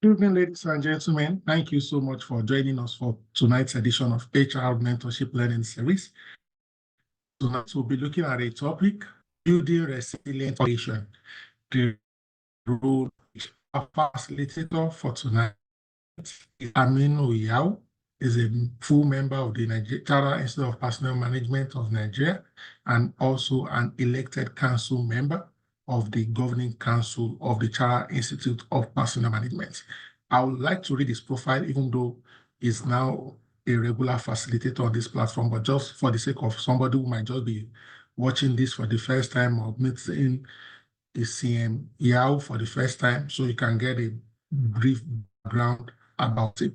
Good evening, ladies and gentlemen. Thank you so much for joining us for tonight's edition of HR Mentorship Learning Series. Tonight we'll be looking at a topic, building resilient nation. The role of facilitator for tonight is Aminu Yao, is a full member of the Chartered Institute of Personnel Management of Nigeria and also an elected council member of the Governing Council of the Chartered Institute of Personnel Management. I would like to read his profile, even though he's now a regular facilitator on this platform, but just for the sake of somebody who might just be watching this for the first time or meeting CM Yao for the first time, so you can get a brief background about it.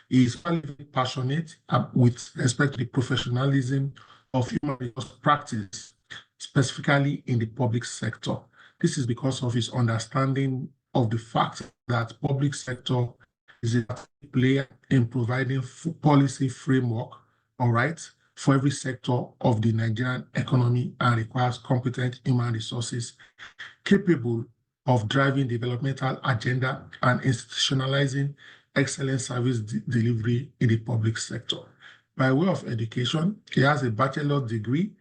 He is very passionate with respect to the professionalism of human resource practice, specifically in the public sector. This is because of his understanding of the fact that public sector is a player in providing policy framework, all right, for every sector of the Nigerian economy and requires competent human resources capable of driving developmental agenda and institutionalizing excellent service delivery in the public sector. By way of education, he has a bachelor's degree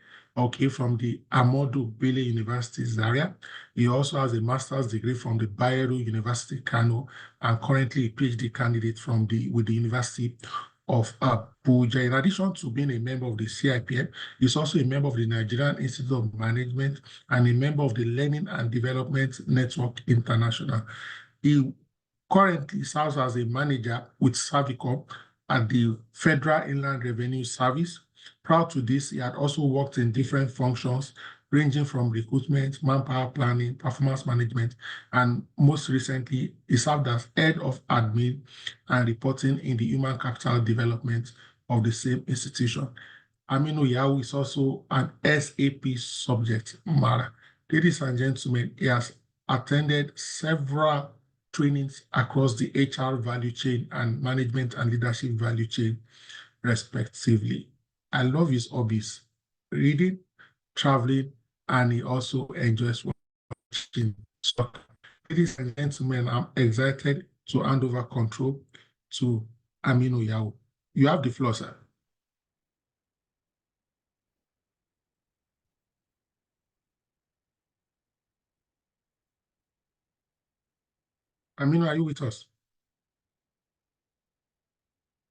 from the Ahmadu Bello University, Zaria. He also has a master's degree from the Bayero University, Kano, and currently a PhD candidate with the University of Abuja. In addition to being a member of the CIPM, he's also a member of the Nigerian Institute of Management and a member of the Learning and Development Network International. He currently serves as a manager with Servicom at the Federal Inland Revenue Service. Prior to this, he had also worked in different functions ranging from recruitment, manpower planning, performance management, and most recently, he served as head of admin and reporting in the human capital development of the same institution. Aminu Yao is also an SAP subject matter. Ladies and gentlemen, he has attended several trainings across the HR value chain and management and leadership value chain, respectively. I love his hobbies, reading, traveling, and he also enjoys watching soccer. Ladies and gentlemen, I'm excited to hand over control to Aminu Yao. You have the floor, sir. Aminu, are you with us?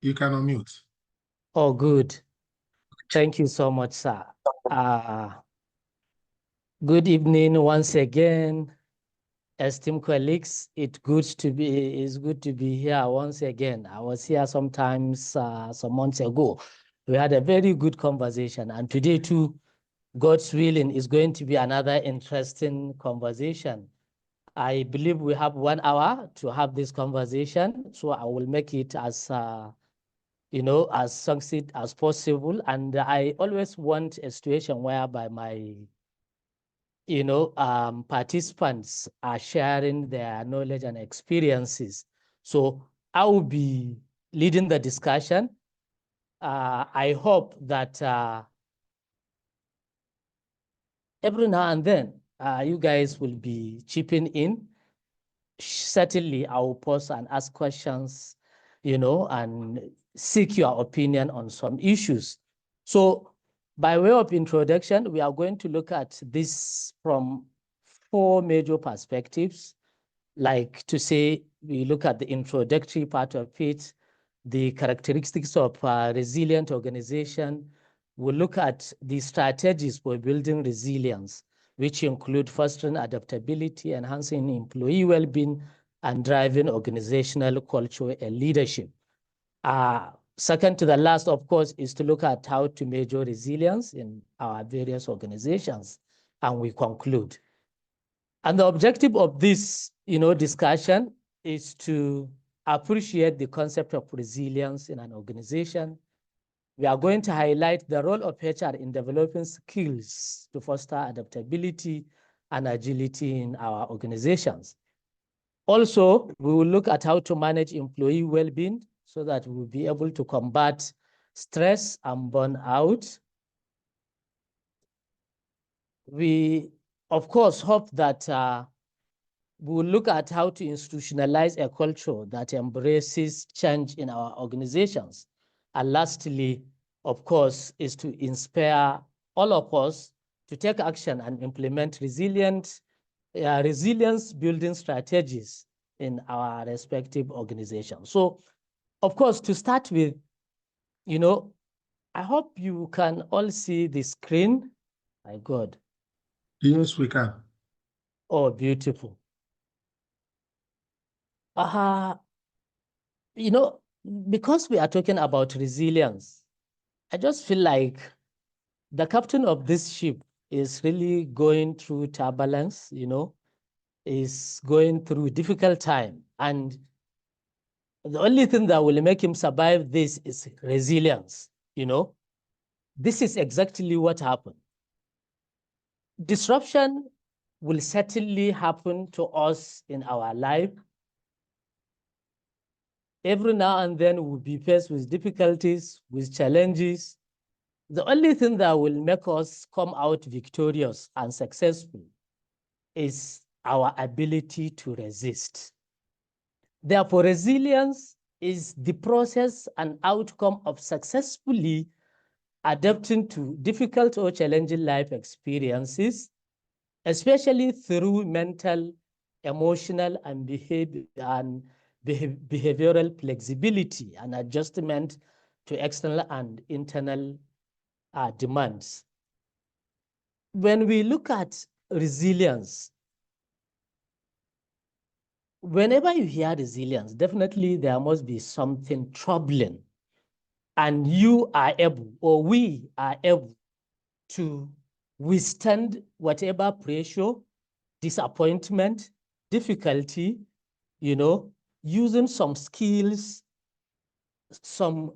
You can unmute. Oh, good. Thank you so much, sir. Good evening once again, esteemed colleagues. It's good to be here once again. I was here sometimes some months ago. We had a very good conversation, and today too, God's willing, is going to be another interesting conversation. I believe we have 1 hour to have this conversation, so I will make it as as succinct as possible. And I always want a situation whereby my participants are sharing their knowledge and experiences. So I will be leading the discussion. I hope that every now and then you guys will be chipping in. Certainly, I will pause and ask questions, and seek your opinion on some issues. So by way of introduction, we are going to look at this from 4 major perspectives. Like to say, we look at the introductory part of it, the characteristics of a resilient organization. We'll look at the strategies for building resilience, which include fostering adaptability, enhancing employee well-being, and driving organizational culture and leadership. Second to the last, of course, is to look at how to measure resilience in our various organizations, and we conclude. And the objective of this, discussion is to appreciate the concept of resilience in an organization. We are going to highlight the role of HR in developing skills to foster adaptability and agility in our organizations. Also, we will look at how to manage employee well-being so that we will be able to combat stress and burnout. We, of course, hope that We will look at how to institutionalize a culture that embraces change in our organizations. And lastly, of course, is to inspire all of us to take action and implement resilience building strategies in our respective organizations. So, of course, to start with, you know, I hope you can all see the screen. My God. Yes, we can. Oh, beautiful. You know, because we are talking about resilience, I just feel like the captain of this ship is really going through turbulence, you know, is going through difficult time. And the only thing that will make him survive this is resilience, you know. This is exactly what happened. Disruption will certainly happen to us in our life. Every now and then we'll be faced with difficulties, with challenges. The only thing that will make us come out victorious and successful is our ability to resist. Therefore, resilience is the process and outcome of successfully adapting to difficult or challenging life experiences, especially through mental, emotional, and behavioral flexibility and adjustment to external and internal demands. When we look at resilience, whenever you hear resilience, definitely there must be something troubling, and you are able, or we are able, to withstand whatever pressure, disappointment, difficulty, you know, using some skills, some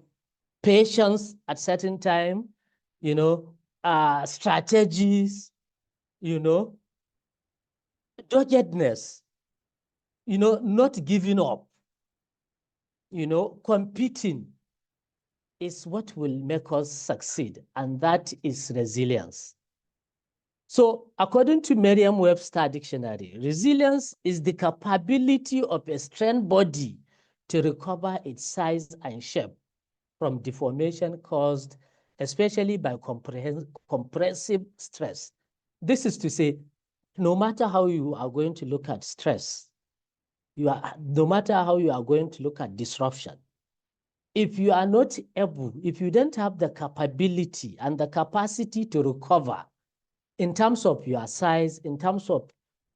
patience at certain time, you know, strategies, you know, doggedness, you know, not giving up, you know, competing is what will make us succeed, and that is resilience. So according to Merriam-Webster Dictionary, resilience is the capability of a strong body to recover its size and shape from deformation caused especially by compressive stress. This is to say, no matter how you are going to look at stress, no matter how you are going to look at disruption, if you are not able, if you don't have the capability and the capacity to recover in terms of your size, in terms of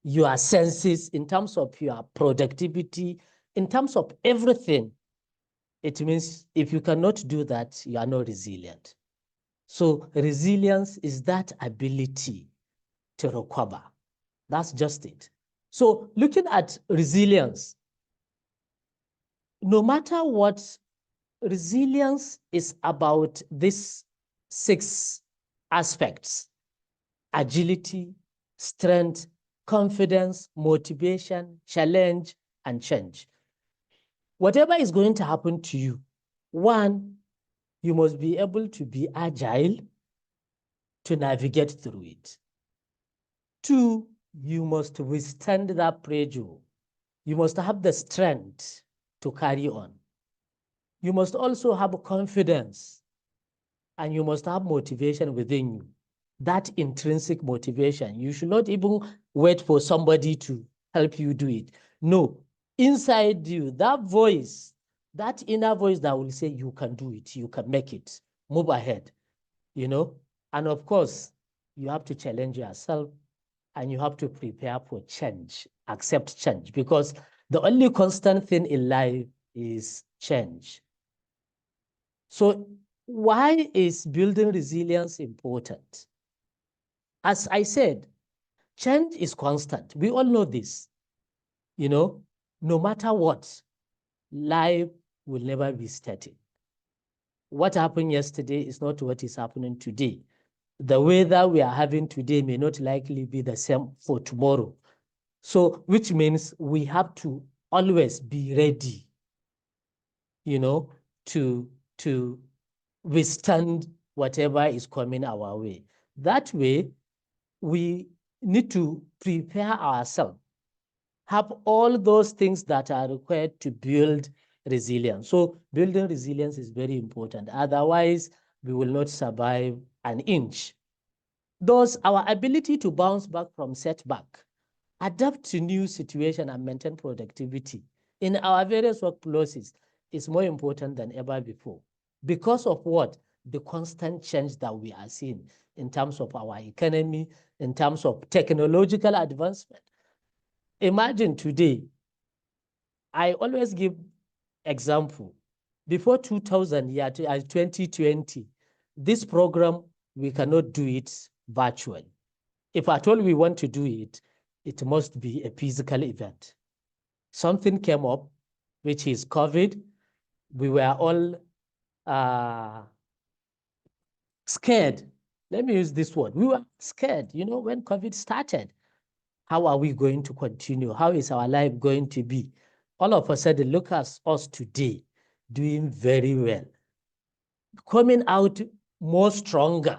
your senses, in terms of your productivity, in terms of everything, it means if you cannot do that, you are not resilient. So resilience is that ability to recover. That's just it. So looking at resilience, no matter what, resilience is about these 6 aspects: agility, strength, confidence, motivation, challenge, and change. Whatever is going to happen to you, 1, you must be able to be agile to navigate through it. 2, you must withstand that pressure. You must have the strength to carry on. You must also have confidence, and you must have motivation within you. That intrinsic motivation, you should not even wait for somebody to help you do it. No, inside you, that voice, that inner voice that will say, you can do it, you can make it, move ahead, you know? And of course, you have to challenge yourself, and you have to prepare for change, accept change, because the only constant thing in life is change. So why is building resilience important? As I said, change is constant. We all know this. You know, no matter what, life will never be static. What happened yesterday is not what is happening today. The weather we are having today may not likely be the same for tomorrow. So, which means we have to always be ready, you know, to withstand whatever is coming our way. That way, we need to prepare ourselves. have all those things that are required to build resilience. So building resilience is very important. Otherwise, we will not survive an inch. Thus, our ability to bounce back from setback, adapt to new situation, and maintain productivity in our various workplaces is more important than ever before. Because of what? The constant change that we are seeing in terms of our economy, in terms of technological advancement. Imagine today, I always give example. Before 2000, 2020, this program, we cannot do it virtually. If at all we want to do it, it must be a physical event. Something came up, which is COVID. We were all scared. Let me use this word. We were scared, when COVID started. How are we going to continue? How is our life going to be? All of a sudden, look at us today, doing very well, coming out more stronger,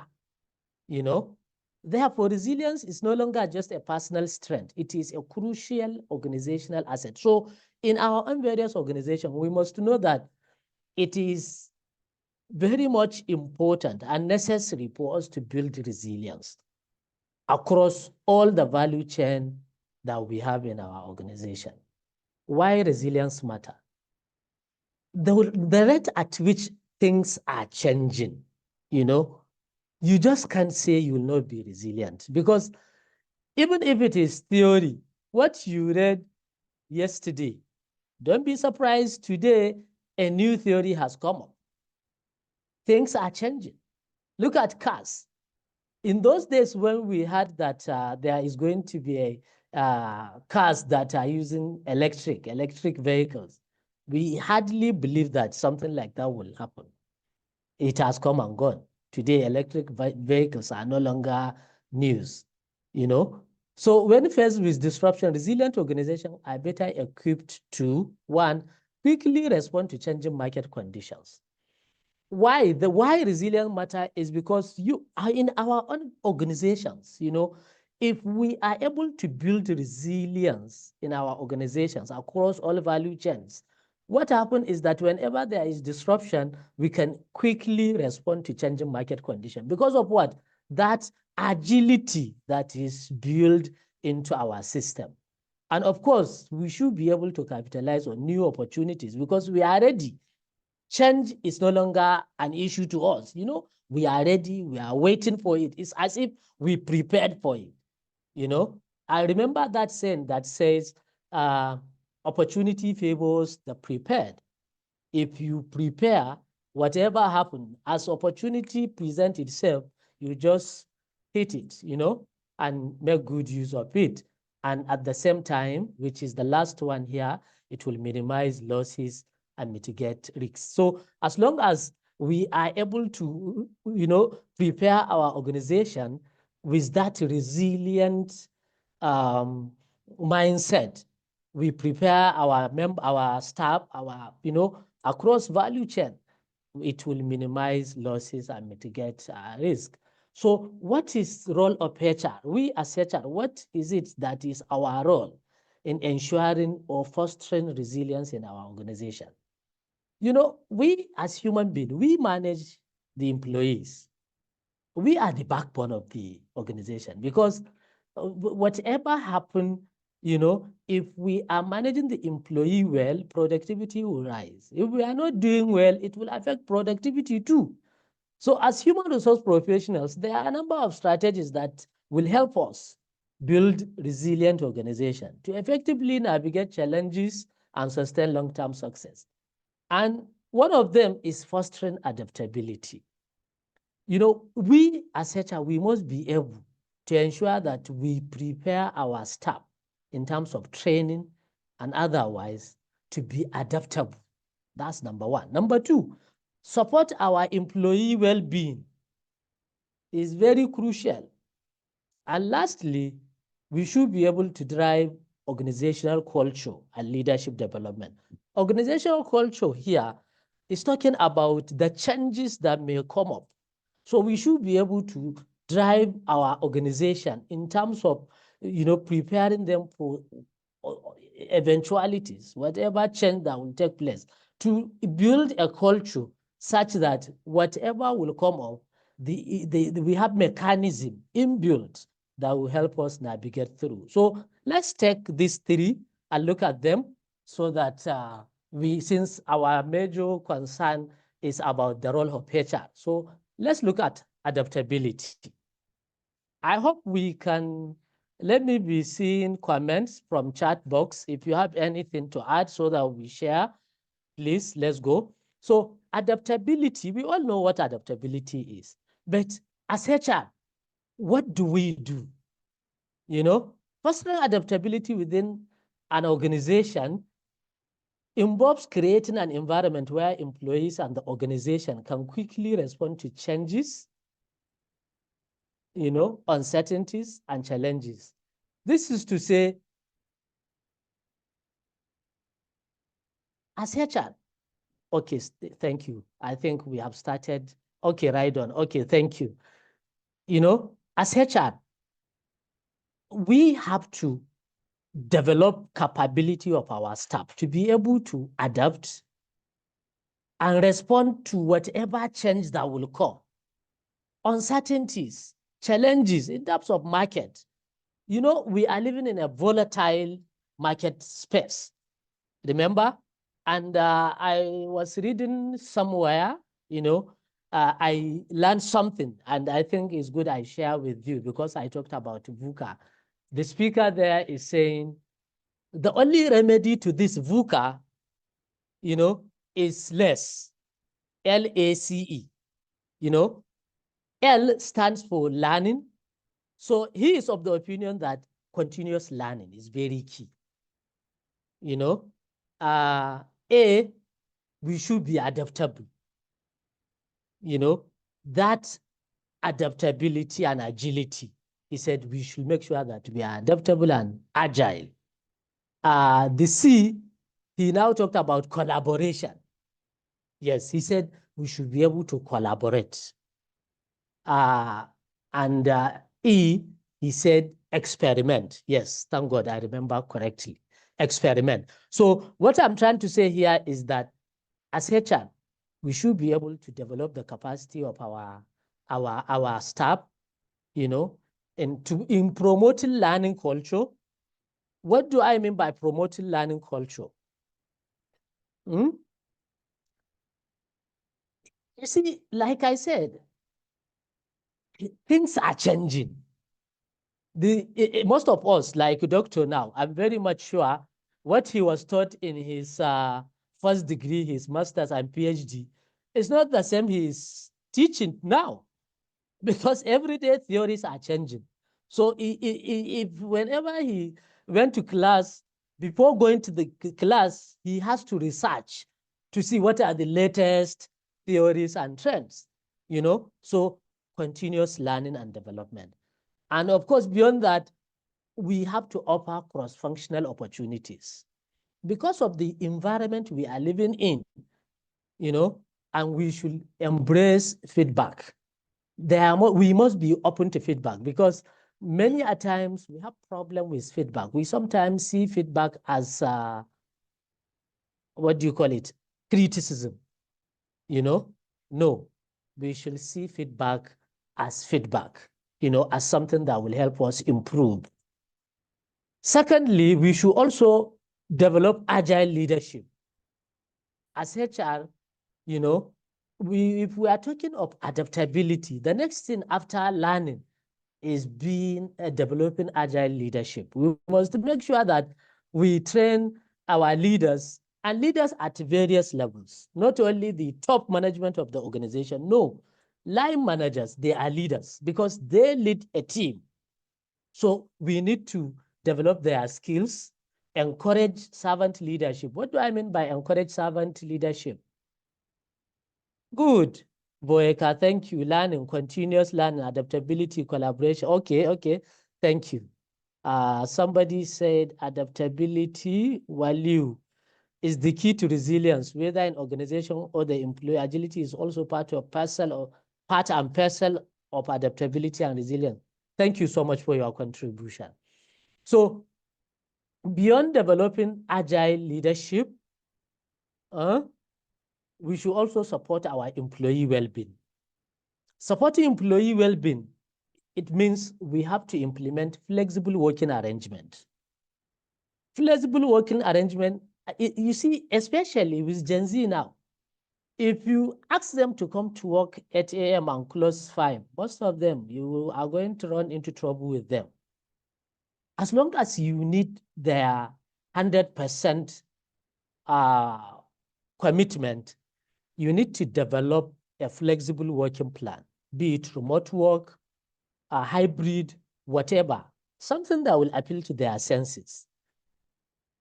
Therefore, resilience is no longer just a personal strength. It is a crucial organizational asset. So in our own various organizations, we must know that it is very much important and necessary for us to build resilience across all the value chain that we have in our organization. Why resilience matter? The rate at which things are changing, you just can't say you will not be resilient, because even if it is theory, what you read yesterday, don't be surprised today a new theory has come up. Things are changing. Look at cars. In those days when we had that there is going to be cars that are using electric vehicles, we hardly believe that something like that will happen. It has come and gone. Today, electric vehicles are no longer news, So when faced with disruption, resilient organizations are better equipped to, one, quickly respond to changing market conditions. Why? Why resilient matter is because you are in our own organizations, if we are able to build resilience in our organizations across all value chains, what happens is that whenever there is disruption, we can quickly respond to changing market conditions. Because of what? That agility that is built into our system. And of course, we should be able to capitalize on new opportunities because we are ready. Change is no longer an issue to us. We are ready. We are waiting for it. It's as if we prepared for it. I remember that saying that says, opportunity favors the prepared. If you prepare, whatever happens, as opportunity presents itself, you just hit it, and make good use of it. And at the same time, which is the last one here, it will minimize losses and mitigate risks. So as long as we are able to, prepare our organization with that resilient mindset, we prepare our staff, across value chain, it will minimize losses and mitigate risk. So what is the role of HR? We as HR, what is it that is our role in ensuring or fostering resilience in our organization? We as human beings, we manage the employees. We are the backbone of the organization because whatever happens, if we are managing the employee well, productivity will rise. If we are not doing well, it will affect productivity too. So as human resource professionals, there are a number of strategies that will help us build resilient organization to effectively navigate challenges and sustain long-term success. And one of them is fostering adaptability. We as HR, we must be able to ensure that we prepare our staff in terms of training and otherwise to be adaptable. That's number one. Number two, support our employee well-being is very crucial. And lastly, we should be able to drive organizational culture and leadership development. Organizational culture here is talking about the changes that may come up. So we should be able to drive our organization in terms of, preparing them for eventualities, whatever change that will take place, to build a culture such that whatever will come up, we have mechanism inbuilt that will help us navigate through. So let's take these three and look at them so that since our major concern is about the role of HR. So let's look at adaptability. I hope we can, let me be seeing comments from chat box. If you have anything to add so that we share, please, let's go. So adaptability, we all know what adaptability is, but as HR, what do we do? You know, personal adaptability within an organization involves creating an environment where employees and the organization can quickly respond to changes, you know, uncertainties and challenges. This is to say, as HR, okay, thank you. I think we have started. Okay, right on. Okay, thank you. You know, as HR, we have to develop capability of our staff to be able to adapt and respond to whatever change that will come. Uncertainties, challenges in terms of market. You know, we are living in a volatile market space, remember? And I was reading somewhere, you know, I learned something, and I think it's good I share with you because I talked about VUCA. The speaker there is saying the only remedy to this VUCA, you know, is less, LACE, you know. L stands for learning. So he is of the opinion that continuous learning is very key. You know, A, we should be adaptable. You know, that adaptability and agility, he said we should make sure that we are adaptable and agile. The C, he now talked about collaboration. Yes, he said we should be able to collaborate. And E, he said experiment. Yes, thank God I remember correctly. Experiment. So what I'm trying to say here is that as HR, we should be able to develop the capacity of our staff, you know, in promoting learning culture. What do I mean by promoting learning culture? You see, like I said, things are changing. Most of us, like Doctor now, I'm very much sure what he was taught in his first degree, his master's and PhD, is not the same he's teaching now, because everyday theories are changing. So if whenever he went to class, before going to the class, he has to research to see what are the latest theories and trends, you know, so continuous learning and development. And of course, beyond that, we have to offer cross-functional opportunities because of the environment we are living in, you know, and we should embrace feedback. We must be open to feedback because many a times we have problem with feedback. We sometimes see feedback as, what do you call it? Criticism, you know? No, we should see feedback as feedback, you know, as something that will help us improve. Secondly, we should also develop agile leadership. As HR, you know, if we are talking of adaptability, the next thing after learning is developing agile leadership. We must make sure that we train our leaders and leaders at various levels, not only the top management of the organization. No, line managers, they are leaders because they lead a team. So we need to develop their skills, encourage servant leadership. What do I mean by encourage servant leadership? Good. Boyeka, thank you. Learning, continuous learning, adaptability, collaboration. Okay, thank you. Somebody said adaptability value is the key to resilience, whether in organization or the employee. Agility is also part and parcel of adaptability and resilience. Thank you so much for your contribution. So beyond developing agile leadership, we should also support our employee well-being. Supporting employee well-being, it means we have to implement flexible working arrangement. Flexible working arrangement, you see, especially with Gen Z now, if you ask them to come to work at 8 a.m. and close 5, most of them, you are going to run into trouble with them. As long as you need their 100% commitment, you need to develop a flexible working plan, be it remote work, hybrid, whatever, something that will appeal to their senses.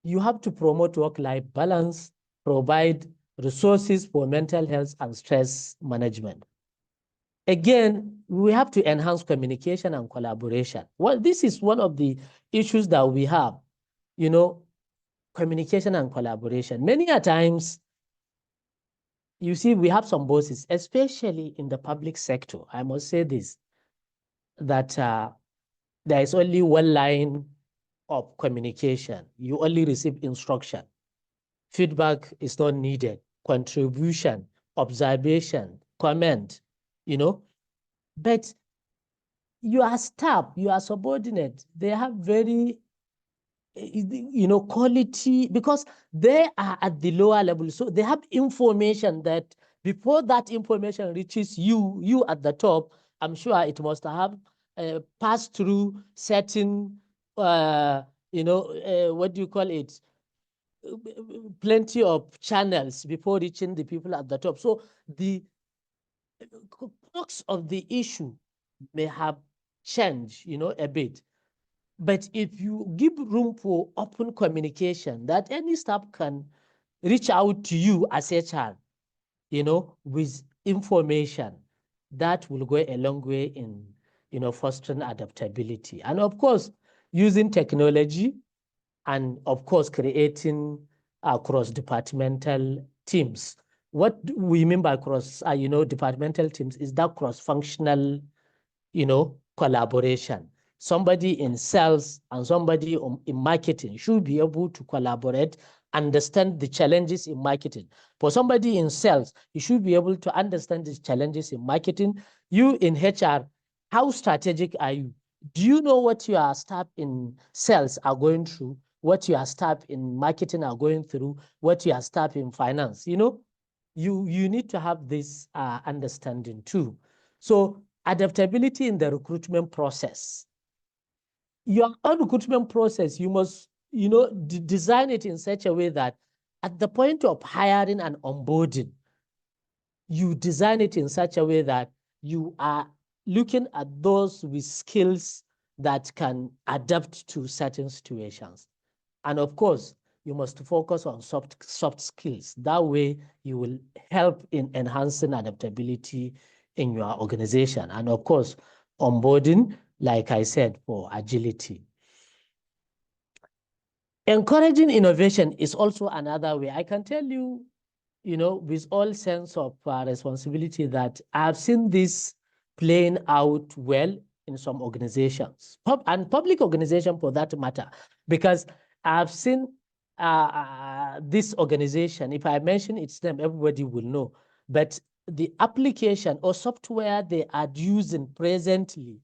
You have to promote work-life balance, provide resources for mental health and stress management. Again, we have to enhance communication and collaboration. Well, this is one of the issues that we have, communication and collaboration. Many a times, you see, we have some bosses, especially in the public sector. I must say this, that there is only one line of communication. You only receive instruction. Feedback is not needed. Contribution, observation, comment, But your staff, your subordinate, they have very, quality, because they are at the lower level. So they have information that before that information reaches you at the top, I'm sure it must have passed through certain, what do you call it? Plenty of channels before reaching the people at the top. So the crux of the issue may have changed, a bit. But if you give room for open communication, that any staff can reach out to you as HR, with information, that will go a long way in, fostering adaptability. And of course, using technology, and of course, creating cross-departmental teams. What we mean by departmental teams is that cross-functional, collaboration. Somebody in sales and somebody in marketing should be able to collaborate, understand the challenges in marketing. For somebody in sales, you should be able to understand the challenges in marketing. You in HR, how strategic are you? Do you know what your staff in sales are going through, what your staff in marketing are going through, what your staff in finance? You need to have this understanding too. So adaptability in the recruitment process. Your own recruitment process, you must, design it in such a way that at the point of hiring and onboarding, you design it in such a way that you are looking at those with skills that can adapt to certain situations. And of course, you must focus on soft skills. That way, you will help in enhancing adaptability in your organization. And of course, onboarding, like I said, for agility. Encouraging innovation is also another way. I can tell you, with all sense of responsibility, that I've seen this playing out well in some organizations, and public organization for that matter, because I've seen this organization, if I mention its name, everybody will know, but the application or software they are using presently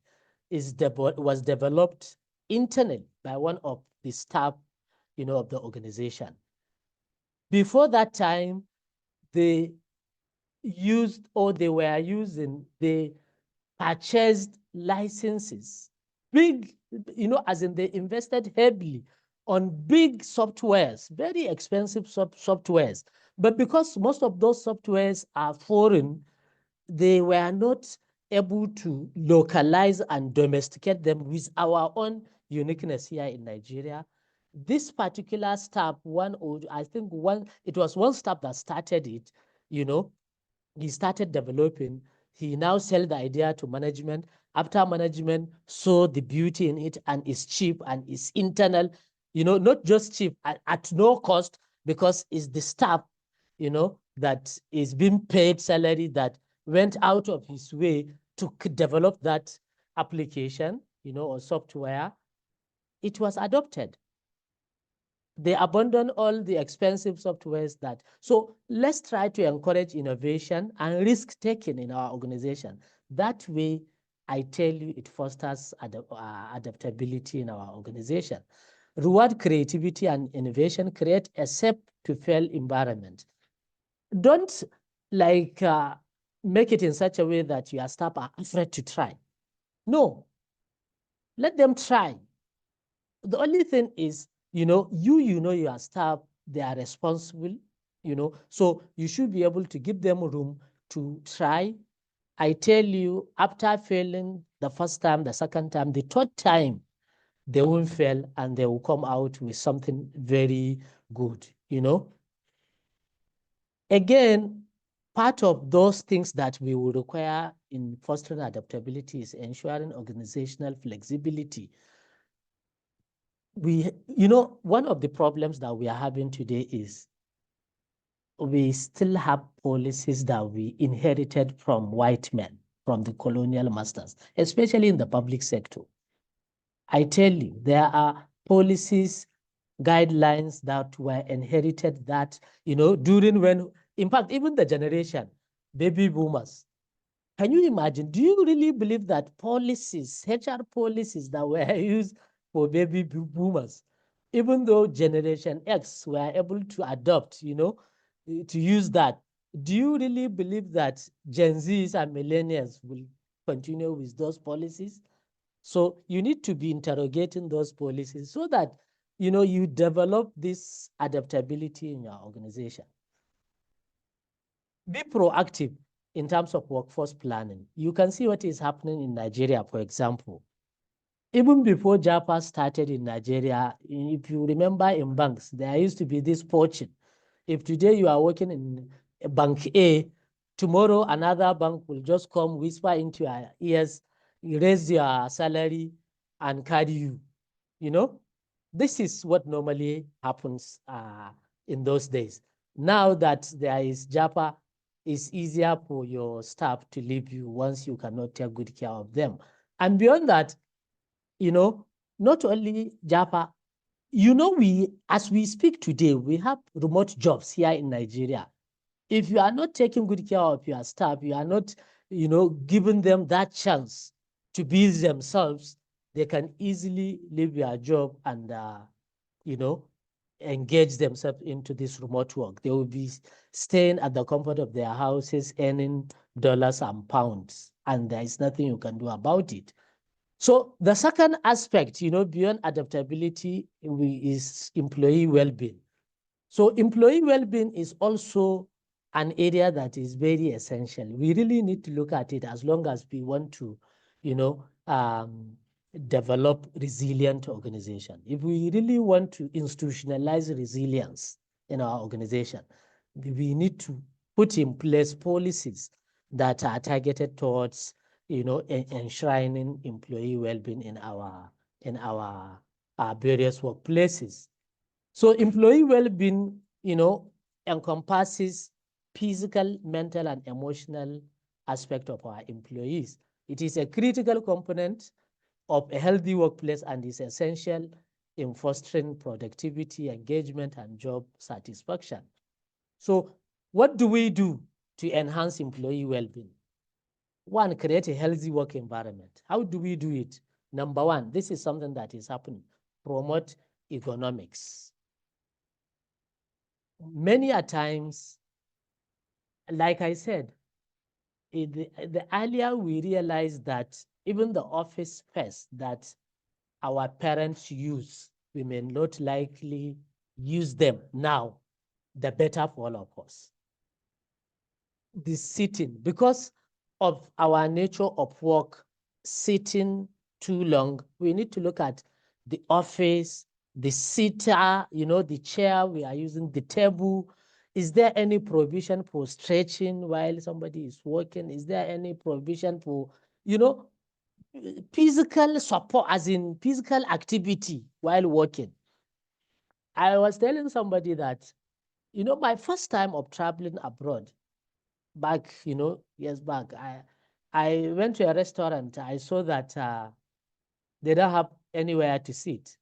was developed internally by one of the staff, of the organization. Before that time, they purchased licenses, big, as in they invested heavily on big softwares, very expensive softwares. But because most of those softwares are foreign, they were not able to localize and domesticate them with our own uniqueness here in Nigeria. This particular staff, it was one staff that started it, he started developing. He now sold the idea to management. After management saw the beauty in it and it's cheap and it's internal, not just cheap, at no cost, because it's the staff, that is being paid salary that went out of his way to develop that application, or software. It was adopted. They abandon all the expensive softwares that. So let's try to encourage innovation and risk taking in our organization. That way, I tell you, it fosters adaptability in our organization. Reward creativity and innovation, create a safe to fail environment. Don't make it in such a way that your staff are afraid to try. No, let them try. The only thing is, you know your staff, they are responsible, so you should be able to give them room to try. I tell you, after failing the first time, the second time, the third time, they won't fail and they will come out with something very good, Again, part of those things that we will require in fostering adaptability is ensuring organizational flexibility. One of the problems that we are having today is we still have policies that we inherited from white men, from the colonial masters, especially in the public sector. I tell you, there are policies, guidelines that were inherited that, during when, in fact, even the generation, baby boomers, can you imagine? Do you really believe that policies, HR policies that were used for baby boomers, even though Generation X were able to adopt, to use that, do you really believe that Gen Zs and millennials will continue with those policies? So you need to be interrogating those policies so that, you develop this adaptability in your organization. Be proactive in terms of workforce planning. You can see what is happening in Nigeria, for example. Even before JAPA started in Nigeria, if you remember in banks, there used to be this poaching. If today you are working in Bank A, tomorrow another bank will just come, whisper into your ears, raise your salary, and carry you. This is what normally happens in those days. Now that there is JAPA, it's easier for your staff to leave you once you cannot take good care of them. And beyond that, not only JAPA, as we speak today, we have remote jobs here in Nigeria. If you are not taking good care of your staff, you are not, giving them that chance to be themselves, they can easily leave your job and, engage themselves into this remote work. They will be staying at the comfort of their houses, earning dollars and pounds, and there is nothing you can do about it. So the second aspect, beyond adaptability is employee well-being. So employee well-being is also an area that is very essential. We really need to look at it as long as we want to, develop resilient organization. If we really want to institutionalize resilience in our organization, we need to put in place policies that are targeted towards, enshrining employee well-being in our various workplaces. So employee well-being, encompasses physical, mental, and emotional aspect of our employees. It is a critical component of a healthy workplace and is essential in fostering productivity, engagement, and job satisfaction. So what do we do to enhance employee well-being? One, create a healthy work environment. How do we do it? Number one, this is something that is happening. Promote economics. Many a times, like I said, the earlier we realize that even the office space that our parents use, we may not likely use them now, the better for all of us. The sitting, because of our nature of work, sitting too long, we need to look at the office, the sitter, the chair we are using, the table. Is there any provision for stretching while somebody is working? Is there any provision for, physical support, as in physical activity while working? I was telling somebody that, my first time of traveling abroad, back, years back, I went to a restaurant. I saw that they don't have anywhere to sit.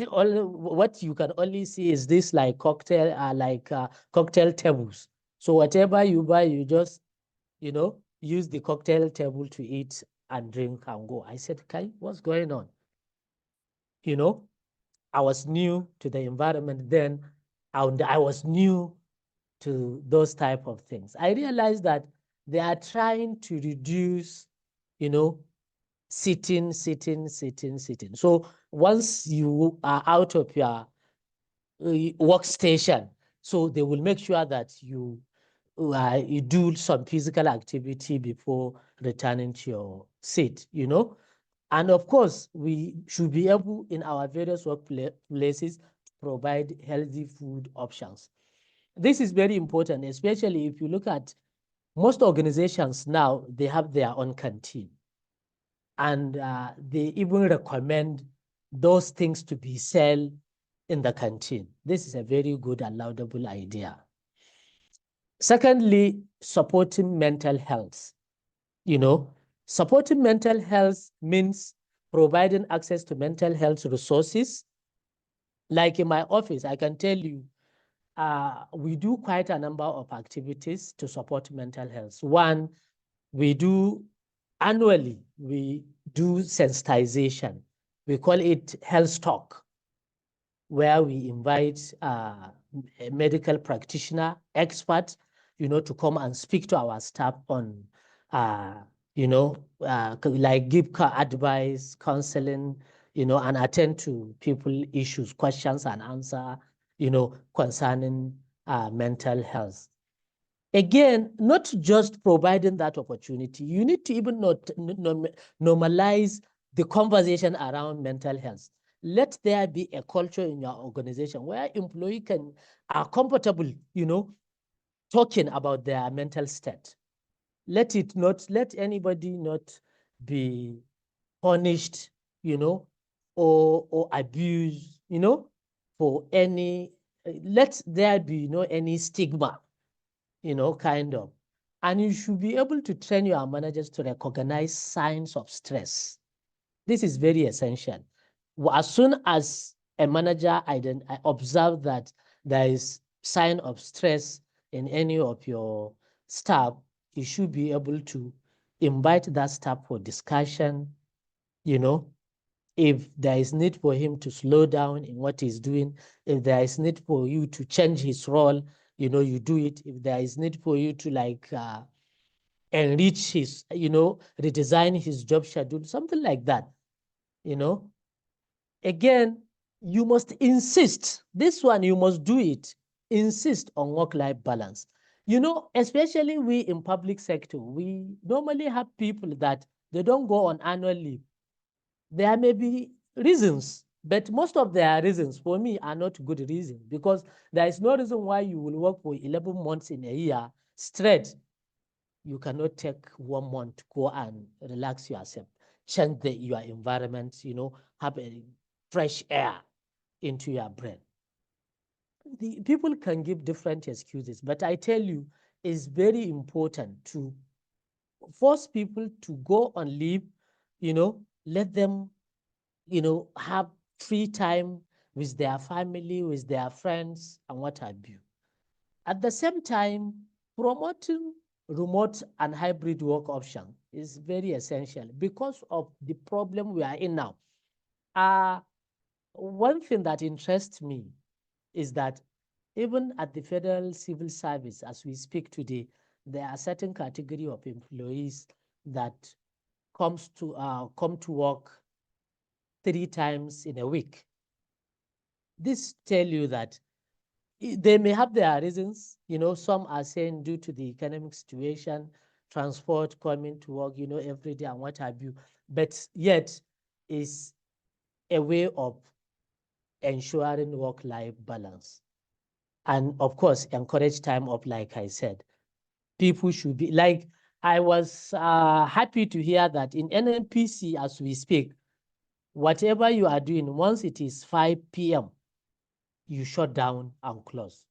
what you can only see is this like cocktail, cocktail tables. So whatever you buy, you just, use the cocktail table to eat and drink and go. I said, Kai, what's going on? I was new to the environment then, and I was new to those type of things. I realized that they are trying to reduce, sitting. So once you are out of your workstation, so they will make sure that you do some physical activity before returning to your seat, And of course, we should be able in our various workplaces to provide healthy food options. This is very important, especially if you look at most organizations now, they have their own canteen. And they even recommend those things to be sold in the canteen. This is a very good and laudable idea. Secondly, supporting mental health. Supporting mental health means providing access to mental health resources. Like in my office, I can tell you, we do quite a number of activities to support mental health. One, annually, we do sensitization. We call it Health Talk, where we invite a medical practitioner, expert, to come and speak to our staff on, like give advice, counseling, and attend to people issues, questions and answer, concerning mental health. Again, not just providing that opportunity, you need to even normalize the conversation around mental health. Let there be a culture in your organization where employees are comfortable, talking about their mental state. Let anybody not be punished, or abused, for any, let there be any stigma, kind of. And you should be able to train your managers to recognize signs of stress. This is very essential. As soon as a manager I observe that there is sign of stress in any of your staff, you should be able to invite that staff for discussion, if there is need for him to slow down in what he's doing, if there is need for you to change his role, you do it. If there is need for you to enrich his, redesign his job schedule, something like that, Again, you must insist. This one, you must do it. Insist on work-life balance. Especially we in public sector, we normally have people that they don't go on annual leave. There may be reasons, but most of their reasons for me are not good reasons, because there is no reason why you will work for 11 months in a year straight. You cannot take 1 month to go and relax yourself, change your environment, have a fresh air into your brain. The people can give different excuses, but I tell you, it's very important to force people to go on leave, let them, have free time with their family, with their friends, and what have you. At the same time, promoting remote and hybrid work option is very essential because of the problem we are in now. One thing that interests me is that even at the Federal Civil Service, as we speak today, there are certain category of employees that come to work 3 times in a week. This tell you that they may have their reasons. Some are saying due to the economic situation, transport, coming to work, every day and what have you. But yet, is a way of ensuring work-life balance. And of course, encourage time off, like I said. People should be, like, I was happy to hear that in NNPC, as we speak, whatever you are doing, once it is 5 p.m., you shut down and close.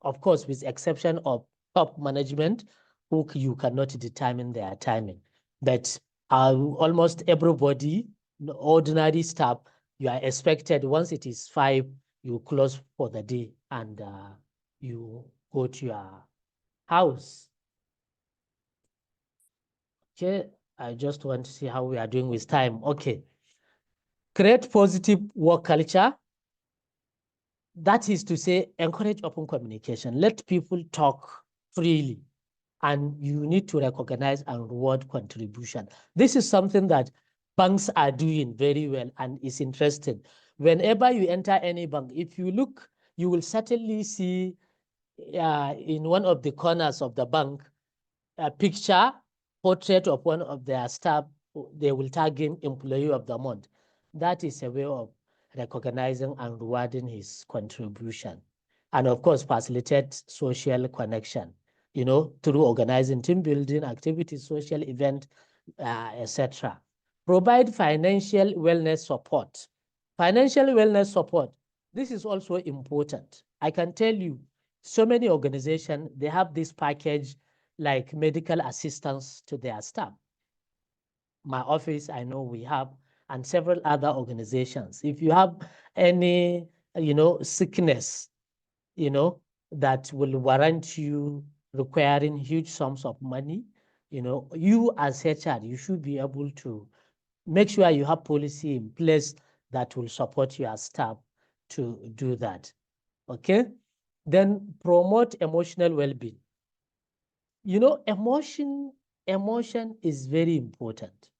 Of course, with exception of top management, who you cannot determine their timing. But almost everybody, ordinary staff, you are expected, once it is 5, you close for the day and you go to your house. Okay, I just want to see how we are doing with time. Okay. Create positive work culture. That is to say, encourage open communication. Let people talk freely. And you need to recognize and reward contribution. This is something that banks are doing very well and is interesting. Whenever you enter any bank, if you look, you will certainly see in one of the corners of the bank a picture, portrait of one of their staff. They will tag him Employee of the Month. That is a way of recognizing and rewarding his contribution. And of course, facilitate social connection, you know, through organizing team building activities, social event, etc. Provide financial wellness support. Financial wellness support, this is also important. I can tell you, so many organizations, they have this package like medical assistance to their staff. My office, I know we have, and several other organizations. If you have any, sickness, that will warrant you requiring huge sums of money, you as HR, you should be able to make sure you have policy in place that will support your staff to do that. Okay? Then promote emotional well-being. Emotion is very important.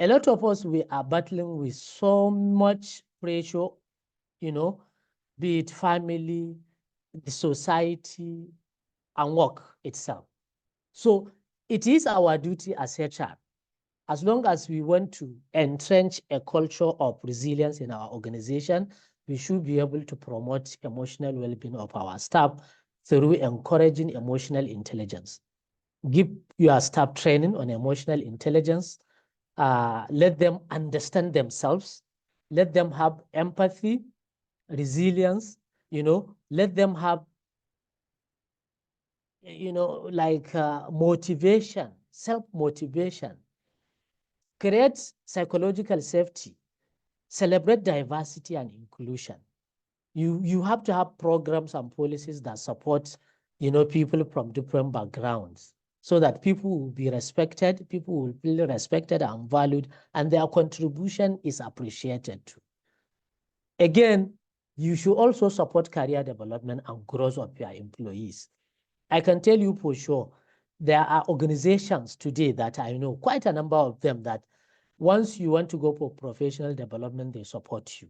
A lot of us, we are battling with so much pressure, be it family, the society, and work itself. So it is our duty as HR, as long as we want to entrench a culture of resilience in our organization, we should be able to promote emotional well-being of our staff through encouraging emotional intelligence. Give your staff training on emotional intelligence. Let them understand themselves. Let them have empathy, resilience, let them have, motivation, self-motivation. Create psychological safety. Celebrate diversity and inclusion. You have to have programs and policies that support, people from different backgrounds, so that people will be respected, people will feel respected and valued, and their contribution is appreciated too. Again, you should also support career development and growth of your employees. I can tell you for sure, there are organizations today that I know, quite a number of them, that once you want to go for professional development, they support you.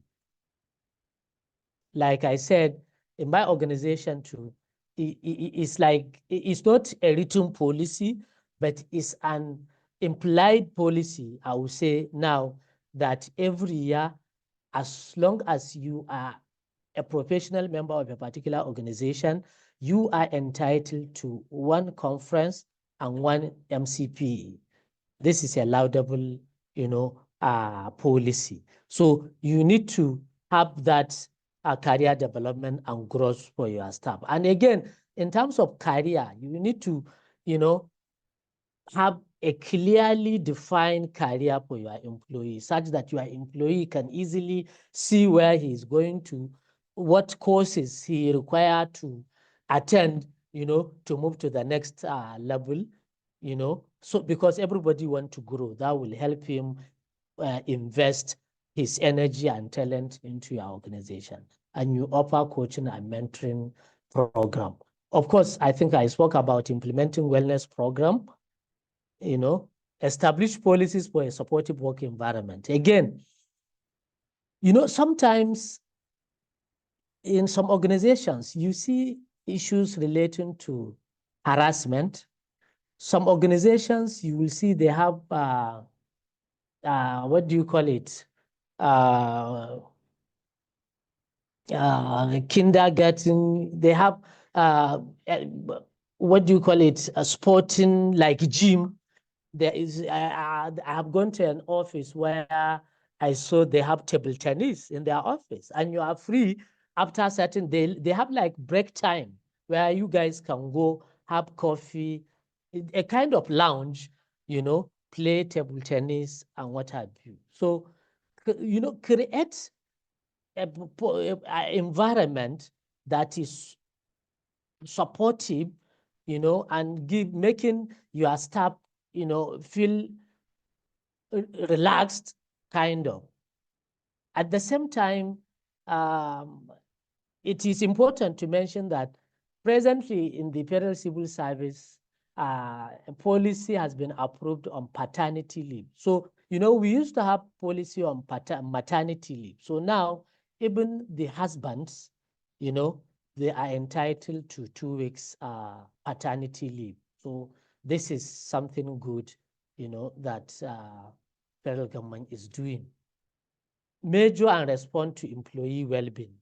Like I said, in my organization too, it's like, it's not a written policy, but it's an implied policy, I would say now, that every year, as long as you are a professional member of a particular organization, you are entitled to one conference and one MCP. This is a laudable, policy. So you need to have that career development and growth for your staff. And again, in terms of career, you need to, have a clearly defined career for your employee, such that your employee can easily see where he is going to, what courses he requires to attend, to move to the next level, so because everybody wants to grow, that will help him invest his energy and talent into your organization. And you offer coaching and mentoring program. Of course, I think I spoke about implementing wellness program, establish policies for a supportive work environment. Again, sometimes in some organizations, you see issues relating to harassment. Some organizations, you will see they have, what do you call it? Kindergarten, they have, what do you call it? A sporting, like gym. There is, I have gone to an office where I saw they have table tennis in their office, and you are free after certain, they have like break time where you guys can go have coffee, a kind of lounge, play table tennis and what have you. So, create environment that is supportive, and making your staff, feel relaxed, kind of. At the same time, it is important to mention that presently in the Federal Civil Service, a policy has been approved on paternity leave. So, we used to have policy on maternity leave. So now, even the husbands, they are entitled to 2 weeks paternity leave. So this is something good, that federal government is doing. Measure and respond to employee well-being.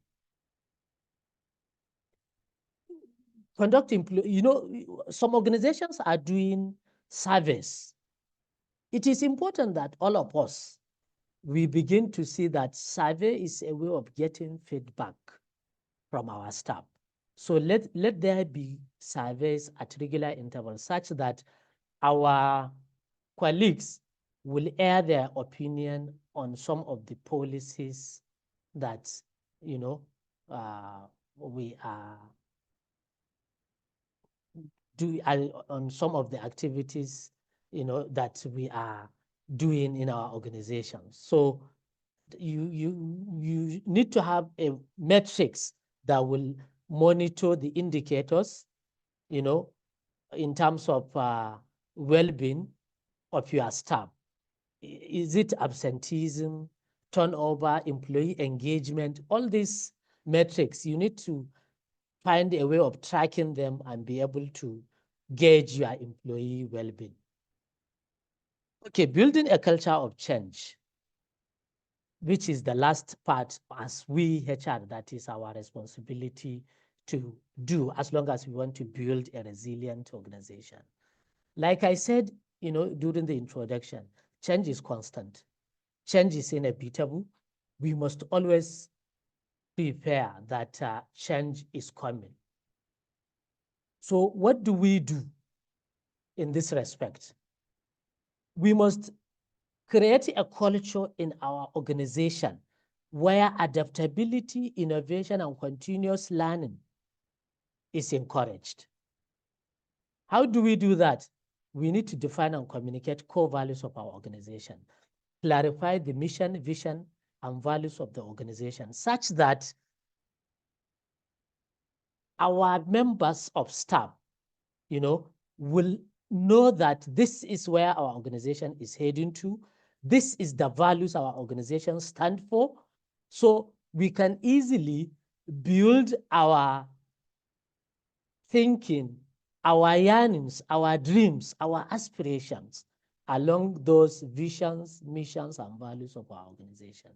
Conduct employee, some organizations are doing surveys. It is important that all of us, we begin to see that survey is a way of getting feedback from our staff. So let there be surveys at regular intervals such that our colleagues will air their opinion on some of the policies that, we are doing, on some of the activities, that we are doing in our organizations. So you need to have a metrics that will monitor the indicators, in terms of well-being of your staff. Is it absenteeism, turnover, employee engagement? All these metrics, you need to find a way of tracking them and be able to gauge your employee well-being. Okay, building a culture of change, which is the last part as we HR, that is our responsibility to do as long as we want to build a resilient organization. Like I said, during the introduction, change is constant. Change is inevitable. We must always prepare that change is coming. So what do we do in this respect? We must create a culture in our organization where adaptability, innovation, and continuous learning is encouraged. How do we do that? We need to define and communicate core values of our organization, clarify the mission, vision, and values of the organization such that our members of staff, will know that this is where our organization is heading to. This is the values our organization stand for. So we can easily build our thinking, our yearnings, our dreams, our aspirations along those visions, missions, and values of our organization.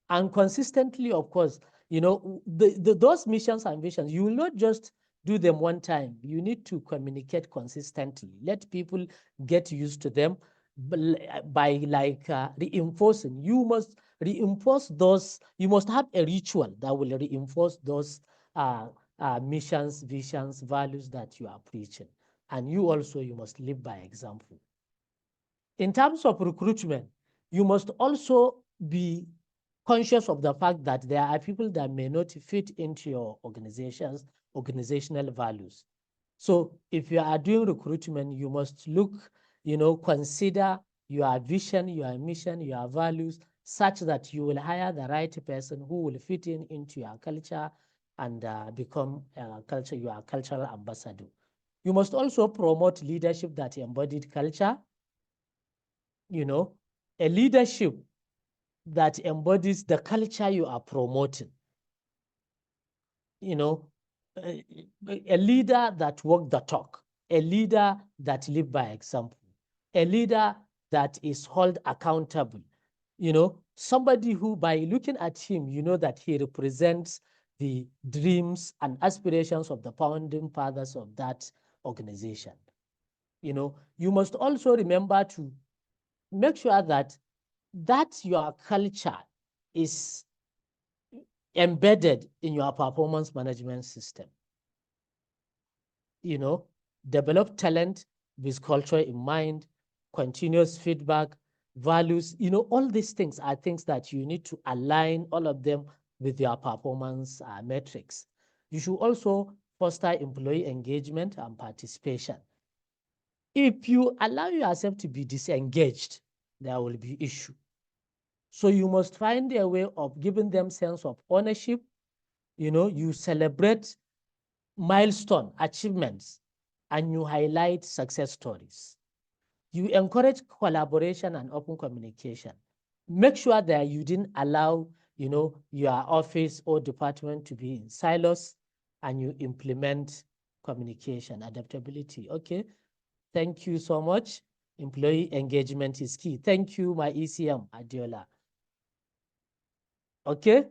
And consistently, of course, those missions and visions, you will not just do them one time. You need to communicate consistently. Let people get used to them by reinforcing. You must reinforce those. You must have a ritual that will reinforce those missions, visions, values that you are preaching. And you must live by example. In terms of recruitment, you must also be conscious of the fact that there are people that may not fit into your organizational values. So if you are doing recruitment, you must look, consider your vision, your mission, your values, such that you will hire the right person who will fit into your culture and become your cultural ambassador. You must also promote leadership that embodied culture, a leadership that embodies the culture you are promoting. A leader that walks the talk, a leader that lives by example, a leader that is held accountable. Somebody who, by looking at him, that he represents the dreams and aspirations of the founding fathers of that organization. You must also remember to make sure that your culture is embedded in your performance management system. Develop talent with culture in mind, continuous feedback, values, all these things are things that you need to align all of them with your performance metrics. You should also foster employee engagement and participation. If you allow yourself to be disengaged, there will be issue. So you must find a way of giving them sense of ownership. You celebrate milestone achievements and you highlight success stories. You encourage collaboration and open communication. Make sure that you didn't allow, your office or department to be in silos, and you implement communication, adaptability. Okay, thank you so much. Employee engagement is key. Thank you, my ECM, Adiola. Okay.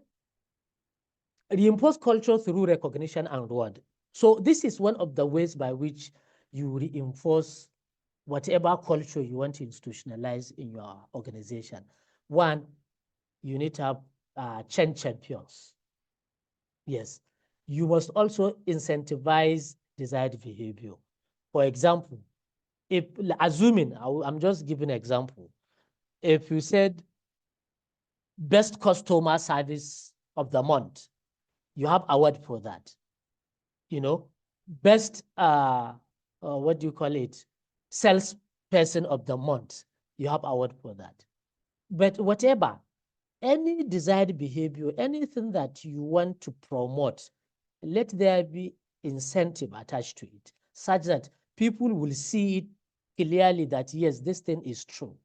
Reinforce culture through recognition and reward. So this is one of the ways by which you reinforce whatever culture you want to institutionalize in your organization. One, you need to have change champions. Yes, you must also incentivize desired behavior. For example, if assuming, I'm just giving an example. If you said best customer service of the month, you have award for that. Best, what do you call it? Salesperson of the month, you have award for that. But whatever, any desired behavior, anything that you want to promote, let there be incentive attached to it, such that people will see it clearly that, yes, this thing is true.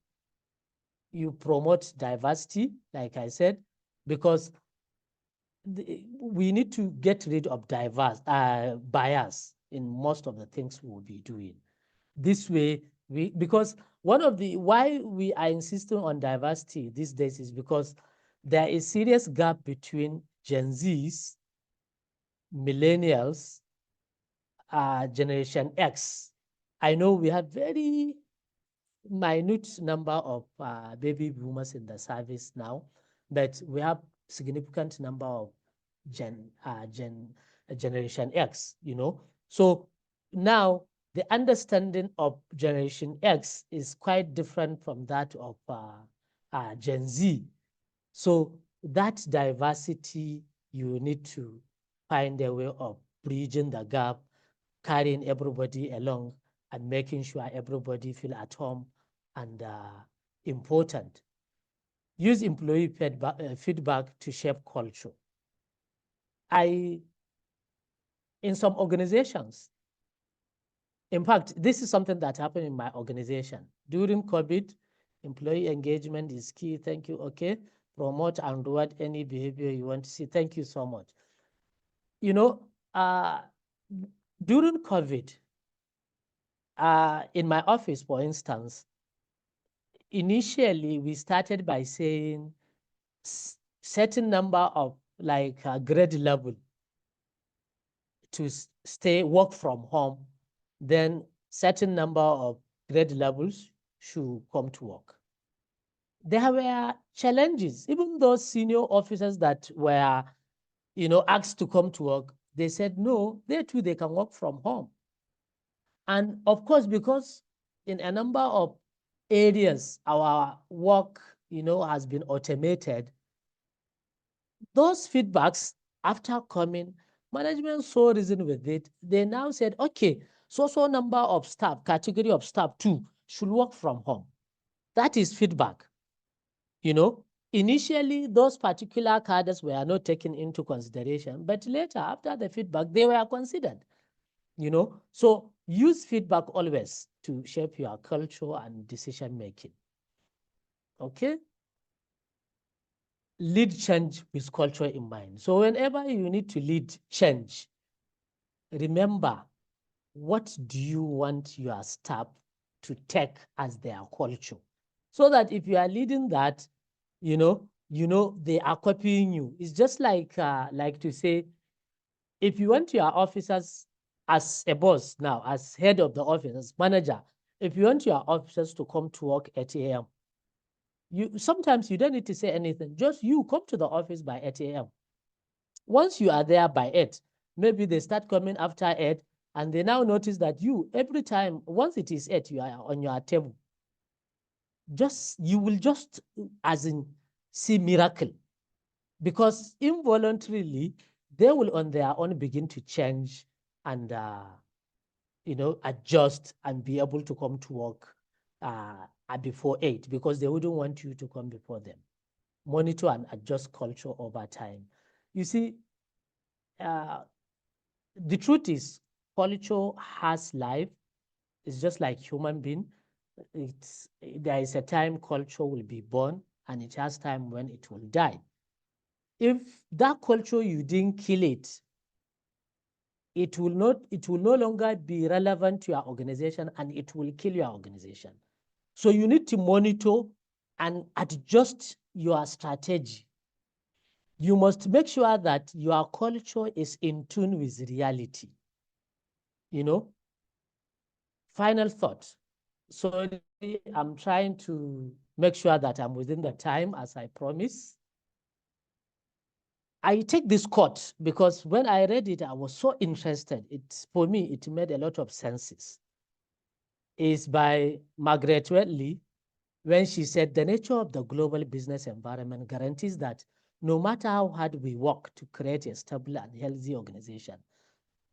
You promote diversity, like I said, because we need to get rid of bias in most of the things we'll be doing. This way, because one of the why we are insisting on diversity these days is because there is serious gap between Gen Zs, millennials, Generation X. I know we have very minute number of baby boomers in the service now, but we have significant number of Generation X, So now the understanding of Generation X is quite different from that of Gen Z. So that diversity, you need to find a way of bridging the gap, carrying everybody along and making sure everybody feel at home and important. Use employee feedback to shape culture. In some organizations, in fact, this is something that happened in my organization. During COVID, employee engagement is key. Thank you. Okay. Promote and reward any behavior you want to see. Thank you so much. During COVID, in my office, for instance, initially we started by saying certain number of grade level to work from home, then certain number of grade levels should come to work. There were challenges. Even those senior officers that were, asked to come to work, they said no, they too, they can work from home. And of course, because in a number of areas, our work, has been automated, those feedbacks, after coming, management saw reason with it. They now said, okay, so number of staff, category of staff too, should work from home. That is feedback. Initially, those particular cadres were not taken into consideration, but later, after the feedback, they were considered. So use feedback always to shape your culture and decision making. Okay. Lead change with culture in mind. So whenever you need to lead change, remember, what do you want your staff to take as their culture? So that if you are leading that, they are copying you. It's just like to say, if you want your officers as a boss now, as head of the office, as manager, if you want your officers to come to work at 8 a.m., sometimes you don't need to say anything. Just you come to the office by 8 a.m. Once you are there by 8, maybe they start coming after 8, and they now notice that every time, once it is 8, you are on your table. You will just, as in, see miracle. because involuntarily, they will on their own begin to change and, adjust and be able to come to work before 8 because they wouldn't want you to come before them. Monitor and adjust culture over time. You see, the truth is culture has life. It's just like human being. There is a time culture will be born and it has time when it will die. If that culture, you didn't kill it, it will no longer be relevant to your organization and it will kill your organization. So you need to monitor and adjust your strategy. You must make sure that your culture is in tune with reality. Final thought. So I'm trying to make sure that I'm within the time as I promised. I take this quote because when I read it, I was so interested. For me, it made a lot of sense. It's by Margaret Wheatley, when she said, the nature of the global business environment guarantees that no matter how hard we work to create a stable and healthy organization,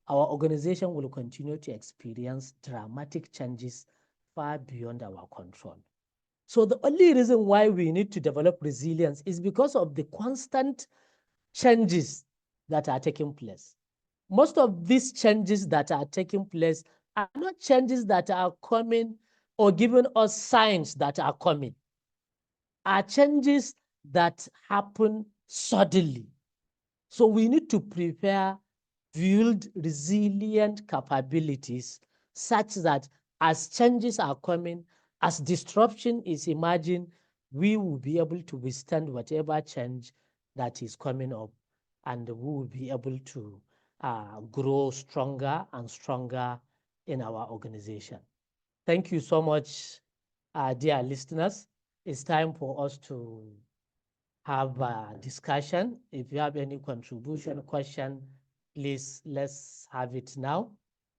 our organization will continue to experience dramatic changes far beyond our control. So the only reason why we need to develop resilience is because of the constant changes that are taking place. Most of these changes that are taking place are not changes that are coming or giving us signs that are coming, are changes that happen suddenly. So we need to prepare, build resilient capabilities such that as changes are coming, as disruption is emerging, we will be able to withstand whatever change that is coming up, and we will be able to grow stronger and stronger in our organization. Thank you so much, dear listeners. It's time for us to have a discussion. If you have any contribution, question, please, let's have it now.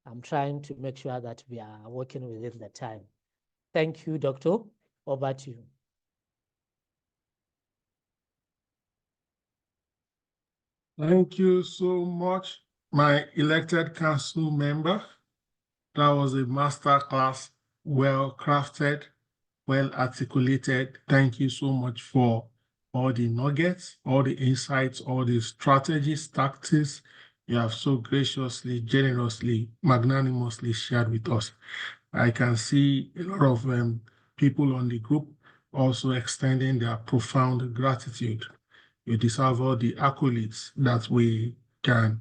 I'm trying to make sure that we are working within the time. Thank you, Doctor. Over to you. Thank you so much, my elected council member. That was a master class, well crafted, well articulated. Thank you so much for all the nuggets, all the insights, all the strategies, tactics you have so graciously, generously, magnanimously shared with us. I can see a lot of people on the group also extending their profound gratitude. You deserve all the accolades that we can,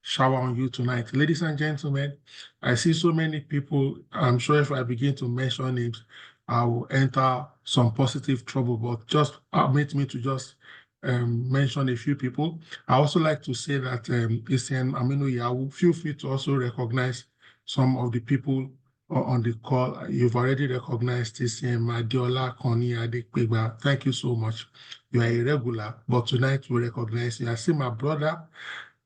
shower on you tonight. Ladies and gentlemen, I see so many people. I'm sure if I begin to mention names, I will enter some positive trouble, but just permit me to just mention a few people. I also like to say that Isian Aminu Yawu, feel free to also recognize some of the people on the call. You've already recognized Isian Madiola Koni Adekpegba. Thank you so much. You are a regular, but tonight we recognize you. I see my brother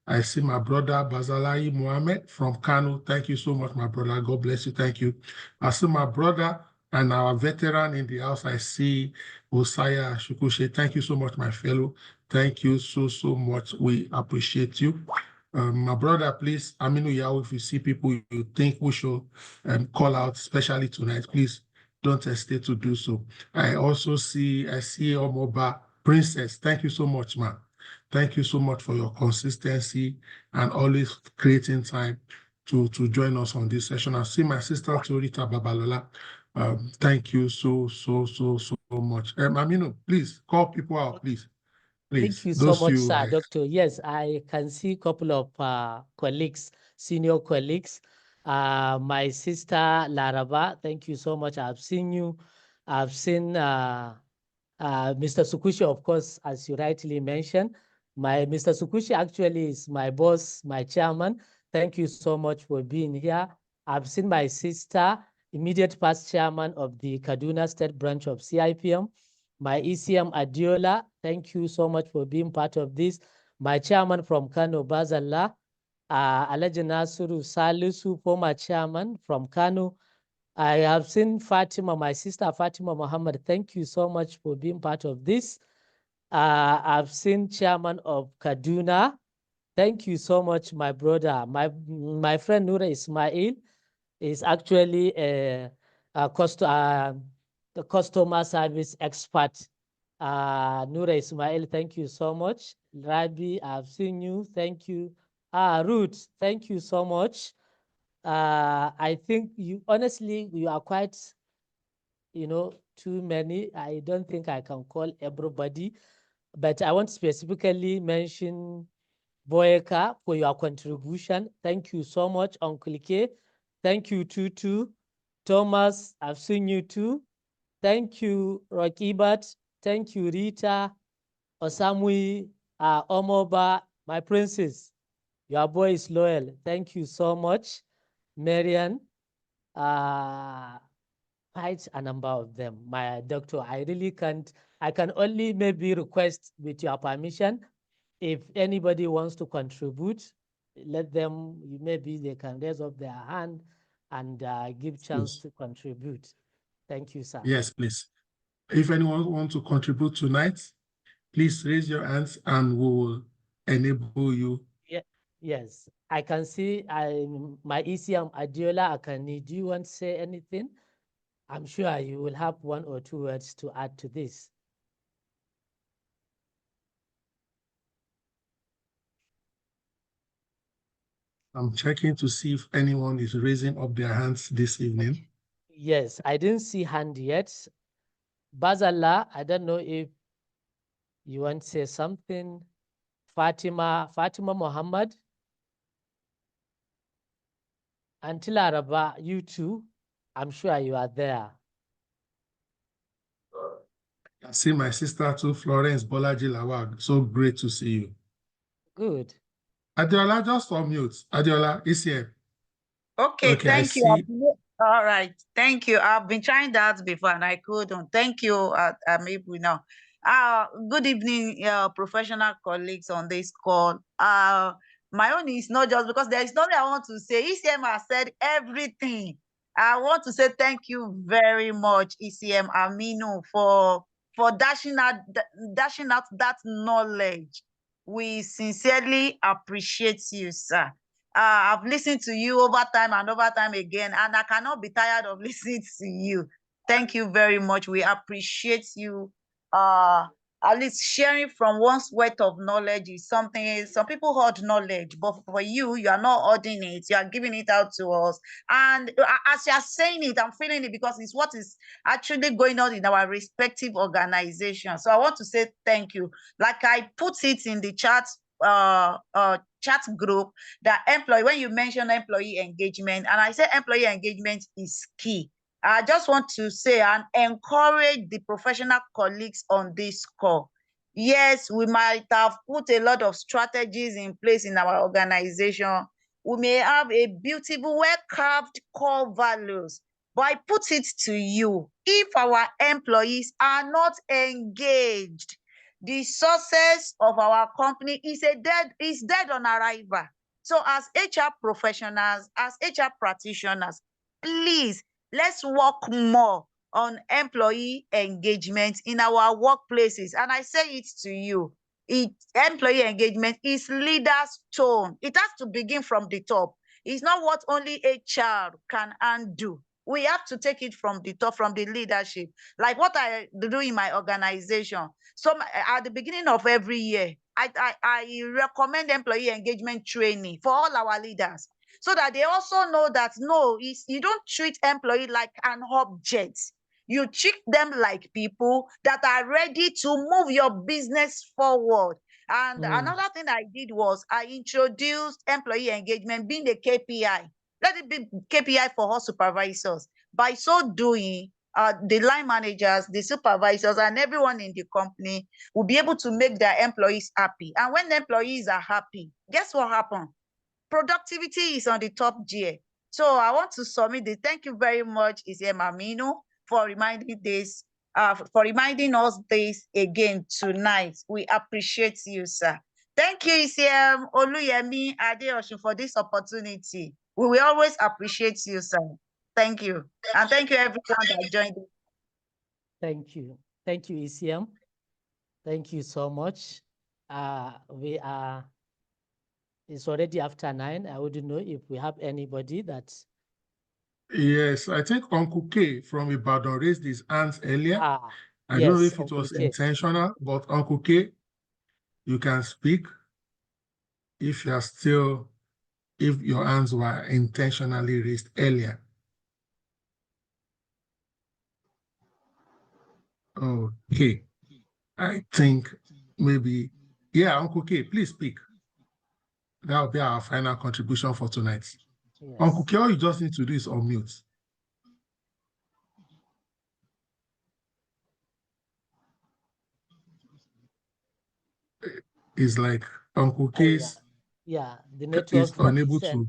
Bazalai Mohammed from Kano. Thank you so much, my brother. God bless you. Thank you. I see my brother and our veteran in the house. I see Osaya Shukushe. Thank you so much, my fellow. Thank you so much. We appreciate you. My brother, please, Aminu Yao, if you see people you think we should call out, especially tonight, please don't hesitate to do so. I see Omoba Princess. Thank you so much, man. Thank you so much for your consistency and always creating time to join us on this session. I see my sister Torita Babalola. Thank you so much. Aminu, please call people out, please. Thank you so much, sir, Doctor. Yes, I can see a couple of colleagues, senior colleagues. My sister Laraba, thank you so much. I've seen you. I've seen Mr. Sukushi, of course, as you rightly mentioned. Mr. Sukushi actually is my boss, my chairman. Thank you so much for being here. I've seen my sister, immediate past chairman of the Kaduna State branch of CIPM. My ECM Adiola, thank you so much for being part of this. My chairman from Kano, Bazallah, Alhaji Nasuru Salisu, former chairman from Kano. I have seen Fatima, my sister Fatima Muhammad. Thank you so much for being part of this. I've seen Chairman of Kaduna. Thank you so much, my brother. My friend Nura Ismail is actually the customer service expert. Nura Ismail, thank you so much. Rabi, I've seen you. Thank you. Ruth, thank you so much. I think you honestly you are quite, too many. I don't think I can call everybody, but I want to specifically mention Boyeka for your contribution. Thank you so much, Uncle K. Thank you, Tutu. Thomas, I've seen you too. Thank you, Rokibat. Thank you, Rita, Osamui, Omoba, my princess. Your boy is loyal. Thank you so much, Marian. Quite a number of them. My doctor, I really can't, I can only maybe request with your permission, if anybody wants to contribute, let them, maybe they can raise up their hand and give chance Yes. to contribute. Thank you, sir. Yes, please. If anyone wants to contribute tonight, please raise your hands and we will enable you. Yeah. Yes, I can see my ECM Adiola Akani. Do you want to say anything? I'm sure you will have one or two words to add to this. I'm checking to see if anyone is raising up their hands this evening. Yes, I didn't see hand yet. Bazala, I don't know if you want to say something. Fatima Muhammad. Until Araba, you too. I'm sure you are there. I see my sister too, Florence Bolaji Lawag. So great to see you. Good. Adiola, just unmute. Adiola is here. Okay, Okay, thank you. All right, thank you. I've been trying that before and I couldn't. Thank you. I'm able now. Good evening, professional colleagues on this call. My own is not just because there is nothing I want to say. ECM has said everything. I want to say thank you very much, ECM Aminu, for dashing out that knowledge. We sincerely appreciate you, sir. I've listened to you over time and over time again, and I cannot be tired of listening to you. Thank you very much. We appreciate you. At least sharing from one's worth of knowledge is something, some people hoard knowledge, but for you, you are not hoarding it. You are giving it out to us. And as you are saying it, I'm feeling it because it's what is actually going on in our respective organizations. So I want to say thank you. Like I put it in the chat group, that employee, when you mention employee engagement, and I say employee engagement is key. I just want to say and encourage the professional colleagues on this call. Yes, we might have put a lot of strategies in place in our organization. We may have a beautiful, well-carved core values, but I put it to you, if our employees are not engaged, the success of our company is dead on arrival. So as HR professionals, as HR practitioners, please, let's work more on employee engagement in our workplaces. And I say it to you, employee engagement is leader's tone. It has to begin from the top. It's not what only HR can undo. We have to take it from the top, from the leadership, like what I do in my organization. So at the beginning of every year, I recommend employee engagement training for all our leaders, so that they also know that no, you don't treat employee like an object. You treat them like people that are ready to move your business forward. And another thing I did was I introduced employee engagement being a KPI. Let it be KPI for all supervisors. By so doing, the line managers, the supervisors, and everyone in the company will be able to make their employees happy. And when the employees are happy, guess what happens? Productivity is on the top gear. So I want to submit this. Thank you very much, ECM Aminu, for reminding this, for reminding us this again tonight. We appreciate you, sir. Thank you, ECM Oluyemi Adeosun, for this opportunity. We will always appreciate you, sir. Thank you. And thank you everyone that joined. Thank you. Thank you, ECM. Thank you so much. It's already after 9. I wouldn't know if we have anybody that. Yes, I think Uncle K from Ibadan raised his hands earlier. I don't know Yes, if it Uncle was K. intentional, but Uncle K, you can speak if you are still, if your hands were intentionally raised earlier. Okay, I think maybe, yeah, Uncle K, please speak. That will be our final contribution for tonight. Yes. Uncle K, all you just need to do is unmute. It's like Uncle K's yeah, the is network unable sent.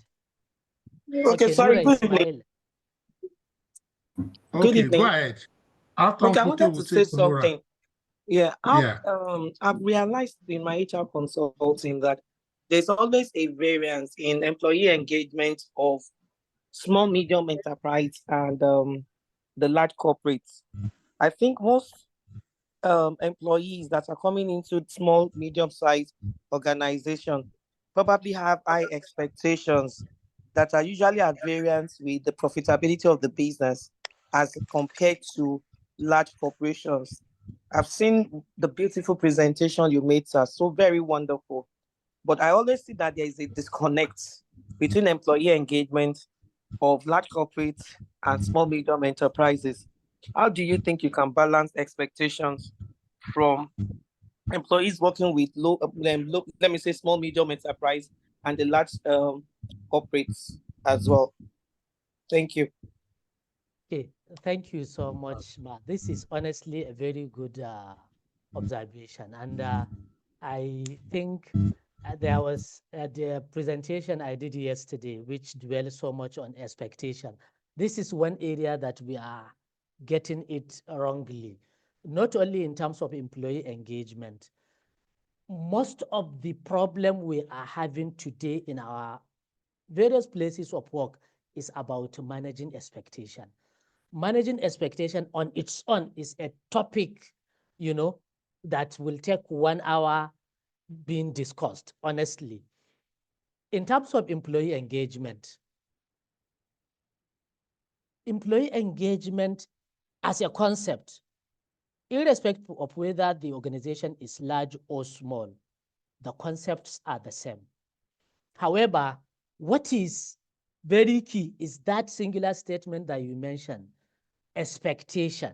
to. Okay, sorry. Nura Good evening. Ismail. Good Okay, evening. go ahead. After Okay, I Uncle K, wanted we'll to say take Nora. something. Yeah, Yeah. I've realized in my HR consulting that there's always a variance in employee engagement of small, medium enterprise and the large corporates. I think most employees that are coming into small, medium-sized organization probably have high expectations that are usually at variance with the profitability of the business as compared to large corporations. I've seen the beautiful presentation you made, sir, so very wonderful. But I always see that there is a disconnect between employee engagement of large corporates and small, medium enterprises. How do you think you can balance expectations from employees working with let me say small, medium enterprise and the large corporates as well? Thank you. Okay, thank you so much, Ma. This is honestly a very good observation. And I think there was the presentation I did yesterday, which dwells so much on expectation. This is one area that we are getting it wrongly, not only in terms of employee engagement. Most of the problem we are having today in our various places of work is about managing expectation. Managing expectation on its own is a topic, that will take 1 hour being discussed, honestly. In terms of employee engagement as a concept, irrespective of whether the organization is large or small, the concepts are the same. However, what is very key is that singular statement that you mentioned, expectation.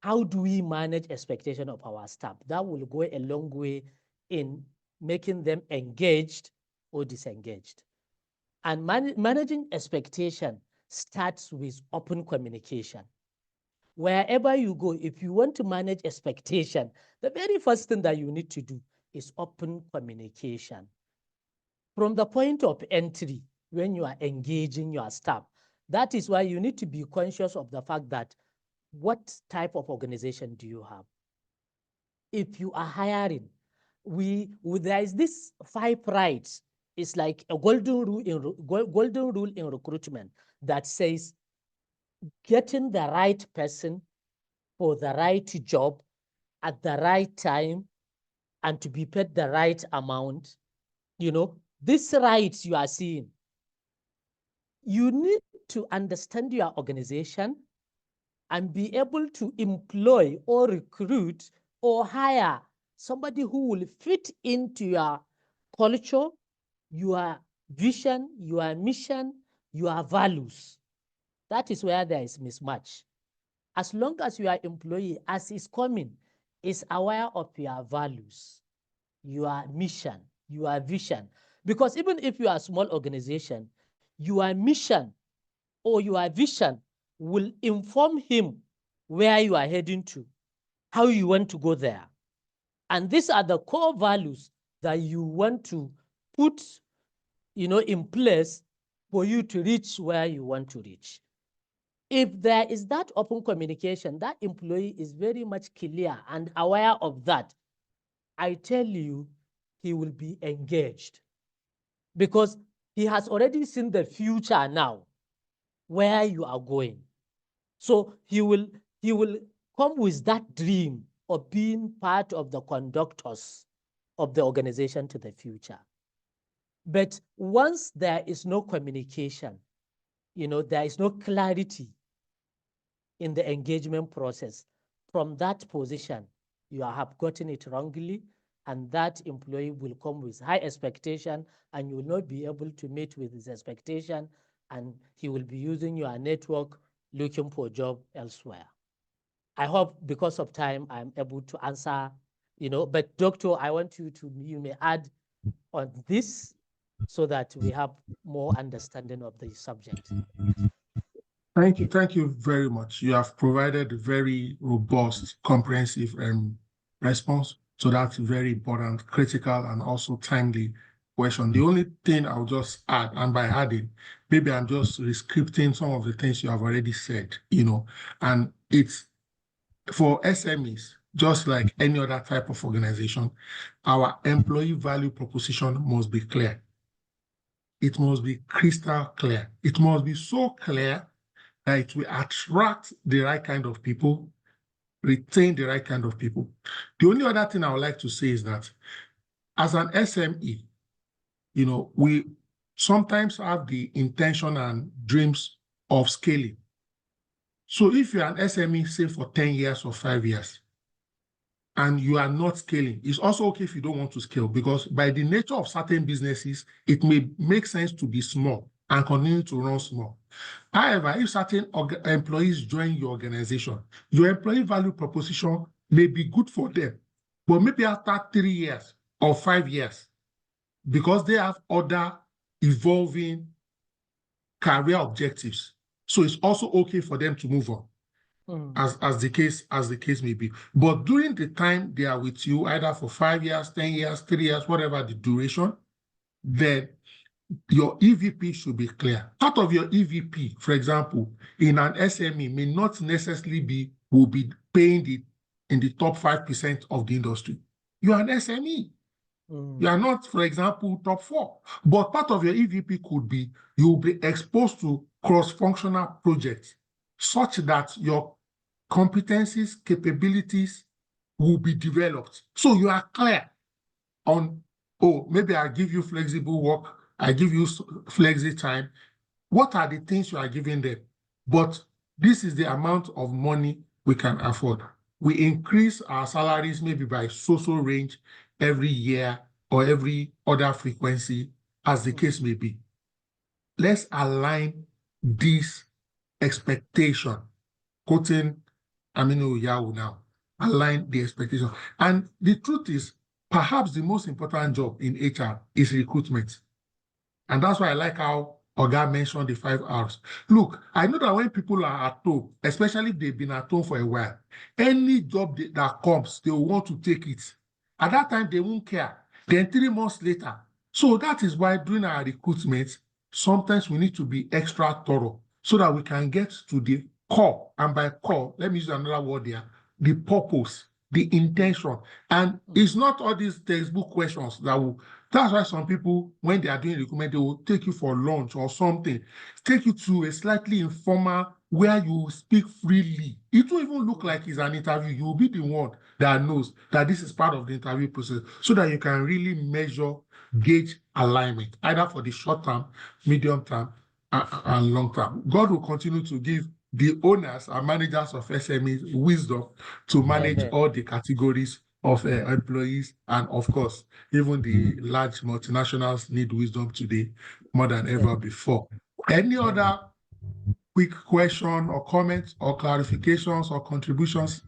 How do we manage expectation of our staff? That will go a long way in making them engaged or disengaged. And managing expectation starts with open communication. Wherever you go, if you want to manage expectation, the very first thing that you need to do is open communication. From the point of entry, when you are engaging your staff, that is why you need to be conscious of the fact that what type of organization do you have? If you are hiring, there is this 5 rights. It's like a golden rule in recruitment that says getting the right person for the right job at the right time and to be paid the right amount. These rights you are seeing, you need to understand your organization and be able to employ or recruit or hire somebody who will fit into your culture, your vision, your mission, your values. That is where there is mismatch. As long as your employee, as is coming, is aware of your values, your mission, your vision, because even if you are a small organization, your mission or your vision will inform him where you are heading to, how you want to go there. And these are the core values that you want to put, in place for you to reach where you want to reach. If there is that open communication, that employee is very much clear and aware of that, I tell you, he will be engaged because he has already seen the future now, where you are going. So he will come with that dream or being part of the conductors of the organization to the future. But once there is no communication, there is no clarity in the engagement process, from that position, you have gotten it wrongly, and that employee will come with high expectation, and you will not be able to meet with his expectation, and he will be using your network looking for a job elsewhere. I hope because of time, I'm able to answer, but Doctor, I want you may add on this so that we have more understanding of the subject. Thank you. Thank you very much. You have provided a very robust, comprehensive response to that very important, critical, and also timely question. The only thing I'll just add, and by adding, maybe I'm just rescripting some of the things you have already said, and it's for SMEs, just like any other type of organization, our employee value proposition must be clear. It must be crystal clear. It must be so clear that it will attract the right kind of people, retain the right kind of people. The only other thing I would like to say is that as an SME, we sometimes have the intention and dreams of scaling. So if you're an SME, say for 10 years or 5 years, and you are not scaling, it's also okay if you don't want to scale, because by the nature of certain businesses, it may make sense to be small and continue to run small. However, if certain employees join your organization, your employee value proposition may be good for them, but maybe after 3 years or 5 years, because they have other evolving career objectives. So it's also okay for them to move on, as the case may be. But during the time they are with you, either for 5 years, 10 years, 3 years, whatever the duration, then your EVP should be clear. Part of your EVP, for example, in an SME may not necessarily will be paying in the top 5% of the industry. You are an SME. You are not, for example, top 4. But part of your EVP could be you will be exposed to cross-functional projects such that your competencies, capabilities will be developed. So you are clear on, maybe I give you flexible work, I give you flexi time. What are the things you are giving them? But this is the amount of money we can afford. We increase our salaries maybe by so range every year or every other frequency, as the case may be. Let's align this expectation, quoting Aminu Yahu now, align the expectation. And the truth is, perhaps the most important job in HR is recruitment. And that's why I like how Oga mentioned the 5 hours. Look, I know that when people are at home, especially if they've been at home for a while, any job that comes, they will want to take it. At that time, they won't care. Then 3 months later. So that is why during our recruitment, sometimes we need to be extra thorough so that we can get to the core. And by core, let me use another word there, the purpose, the intention. And it's not all these textbook questions that's why some people, when they are doing recruitment, they will take you for lunch or something, take you to a slightly informal where you speak freely. It will even look like it's an interview. You will be the one that knows that this is part of the interview process so that you can really gauge alignment, either for the short term, medium term, and long term. God will continue to give the owners and managers of SMEs wisdom to manage all the categories of employees, and of course, even the large multinationals need wisdom today more than ever before. Any other quick question or comments or clarifications or contributions?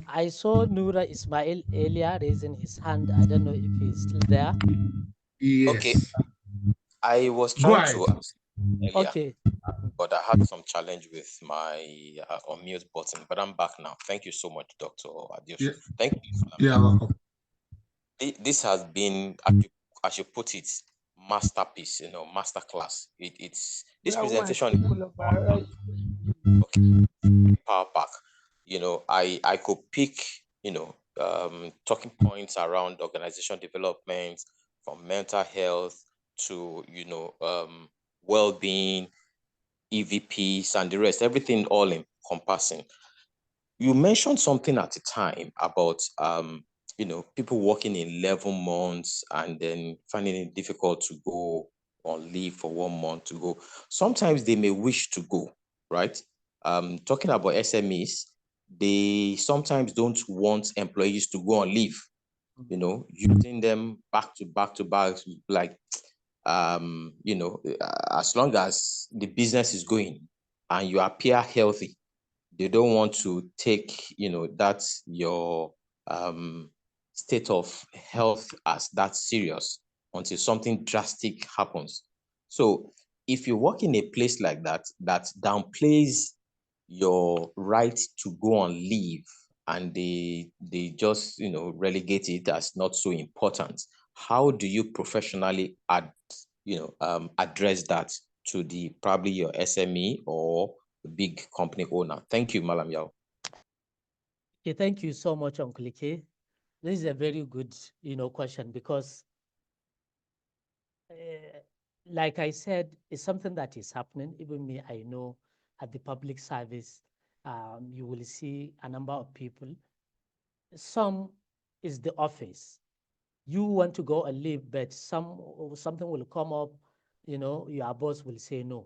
I saw Nura Ismail earlier raising his hand. I don't know if he's still there. Yes. Okay. I was trying to ask earlier, Okay. but I had some challenge with my unmute button, but I'm back now. Thank you so much, Dr. Adeosun. Yeah. Thank you. Yeah, welcome. This has been, as you put it, masterpiece, masterclass. It's this presentation. Okay, power pack. I could pick, talking points around organization development, from mental health to, well-being, EVPs and the rest, everything all encompassing. You mentioned something at the time about people working 11 months and then finding it difficult to go on leave for 1 month to go. Sometimes they may wish to go, right? Talking about SMEs, they sometimes don't want employees to go on leave, using them back to back to back, like as long as the business is going and you appear healthy, they don't want to take, that's your state of health as that serious until something drastic happens. So if you work in a place like that, that downplays your right to go on leave, and they just, relegate it as not so important, how do you professionally address that to the probably your SME or big company owner? Thank you, Malam Yao. Okay, thank you so much, Uncle Ike. This is a very good, question, because like I said, it's something that is happening. Even me, I know at the public service, you will see a number of people. Some is the office. You want to go and leave, but something will come up, your boss will say no.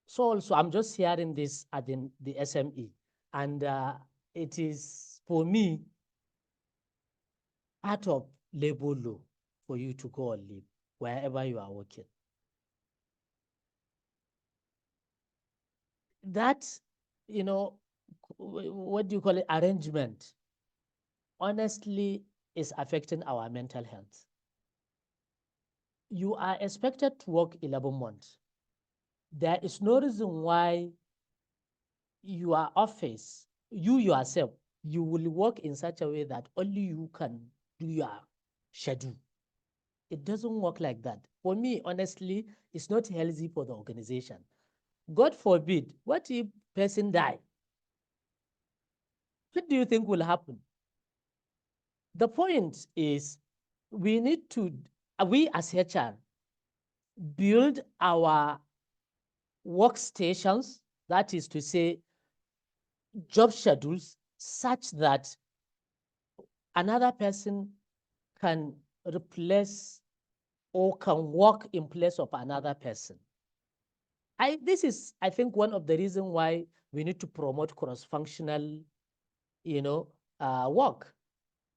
So also, I'm just hearing this at the SME, and it is, for me, part of labor law for you to go and leave wherever you are working. That, what do you call it, arrangement, honestly, is affecting our mental health. You are expected to work 11 months. There is no reason why your office, you yourself, you will work in such a way that only you can do your schedule. It doesn't work like that. For me, honestly, it's not healthy for the organization. God forbid, what if person die? What do you think will happen? The point is, we need to, we as HR, build our workstations, that is to say, job schedules, such that another person can replace or can work in place of another person. This is, I think, one of the reasons why we need to promote cross-functional, work.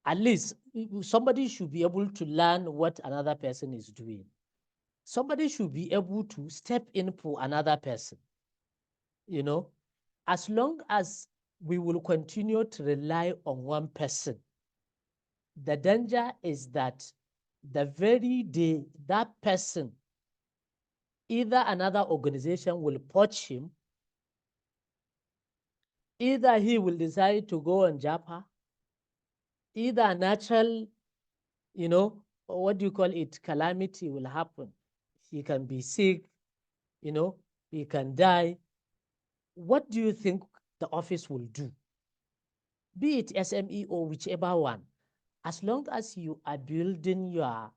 At least somebody should be able to learn what another person is doing. Somebody should be able to step in for another person. As long as we will continue to rely on one person, the danger is that the very day that person, either another organization will poach him, either he will decide to go on Japa, either a natural, what do you call it, calamity will happen. He can be sick, he can die. What do you think the office will do? Be it SME or whichever one, as long as you are building a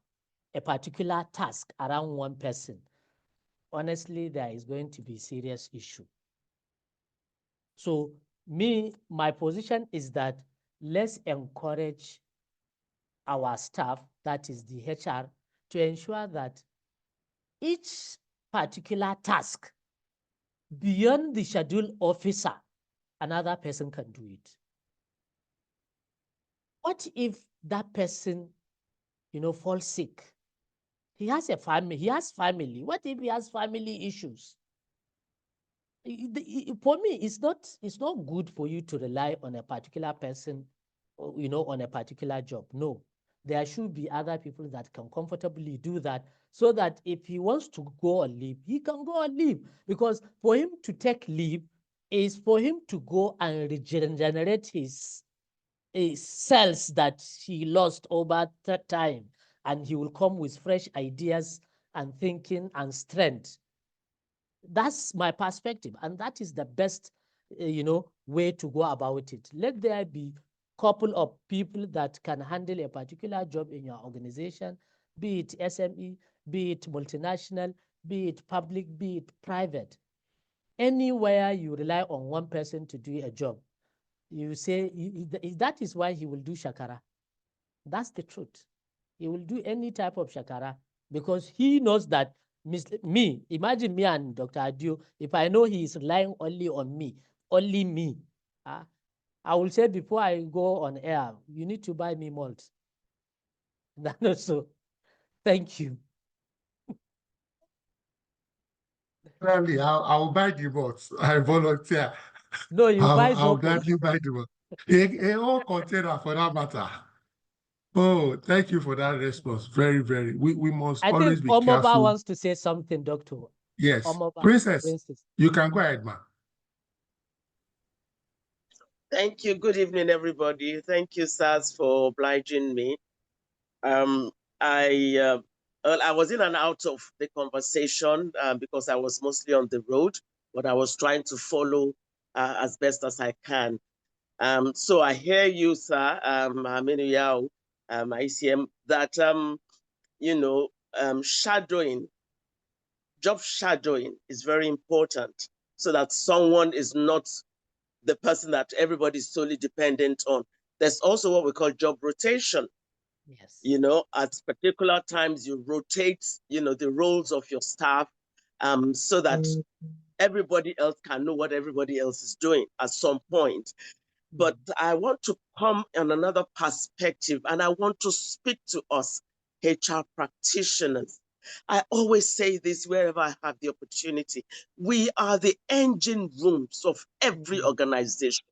particular task around one person, honestly, there is going to be serious issue. So my position is that let's encourage our staff, that is the HR, to ensure that each particular task beyond the scheduled officer, another person can do it. What if that person, falls sick? He has a family, he has family. What if he has family issues? For me, it's not good for you to rely on a particular person, on a particular job. No, there should be other people that can comfortably do that, so that if he wants to go on leave, he can go on leave. Because for him to take leave is for him to go and regenerate his cells that he lost over that time, and he will come with fresh ideas and thinking and strength. That's my perspective, and that is the best, way to go about it. Let there be couple of people that can handle a particular job in your organization, be it SME, be it multinational, be it public, be it private. Anywhere you rely on one person to do a job, you say that is why he will do shakara. That's the truth. He will do any type of shakara because he knows that imagine me and Dr. Adio, if I know he is relying only on me, only me, I will say before I go on air, you need to buy me malt. That also. Thank you. Gladly, I'll buy the bots. I volunteer. No, you buy I'll Zopo. gladly buy the bots. A whole container for that matter. Oh, thank you for that response. Very, very. We must I always think be Omoba careful. wants to say something, Doctor. Yes. Omoba, Princess, you can go ahead, ma. Thank you. Good evening, everybody. Thank you, SARS, for obliging me. I was in and out of the conversation because I was mostly on the road, but I was trying to follow as best as I can. So I hear you, sir, Aminu Yao, ICM, that, shadowing, job shadowing is very important so that someone is not the person that everybody is solely dependent on. There's also what we call job rotation. Yes. At particular times you rotate, the roles of your staff so that everybody else can know what everybody else is doing at some point. But I want to come on another perspective, and I want to speak to us HR practitioners. I always say this wherever I have the opportunity. We are the engine rooms of every organization.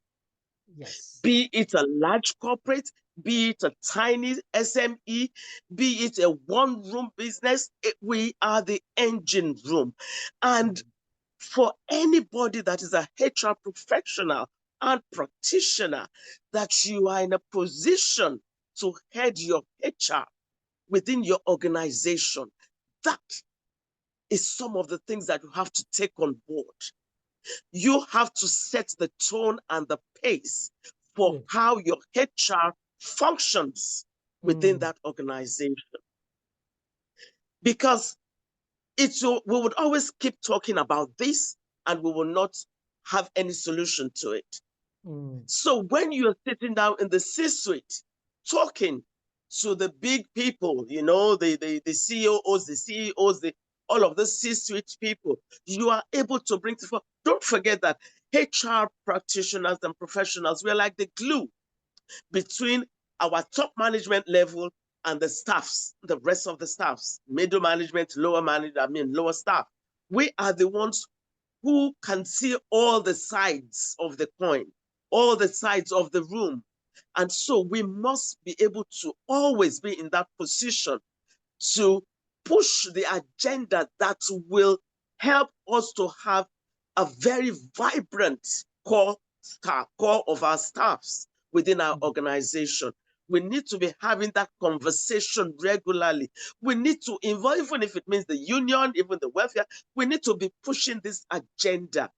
Yes. Be it a large corporate, be it a tiny SME, be it a one-room business, we are the engine room. And for anybody that is a HR professional and practitioner, that you are in a position to head your HR within your organization, that is some of the things that you have to take on board. You have to set the tone and the pace for how your HR functions within that organization. Because we would always keep talking about this and we will not have any solution to it. So when you're sitting down in the C-suite talking to the big people, the CEOs, the CEOs, all of the C-suite people, you are able to bring to forth. Don't forget that HR practitioners and professionals, we're like the glue between our top management level and the staffs, the rest of the staffs, middle management, lower staff. We are the ones who can see all the sides of the coin, all the sides of the room. And so we must be able to always be in that position to push the agenda that will help us to have a very vibrant core of our staffs within our organization. We need to be having that conversation regularly. We need to involve, even if it means the union, even the welfare, we need to be pushing this agenda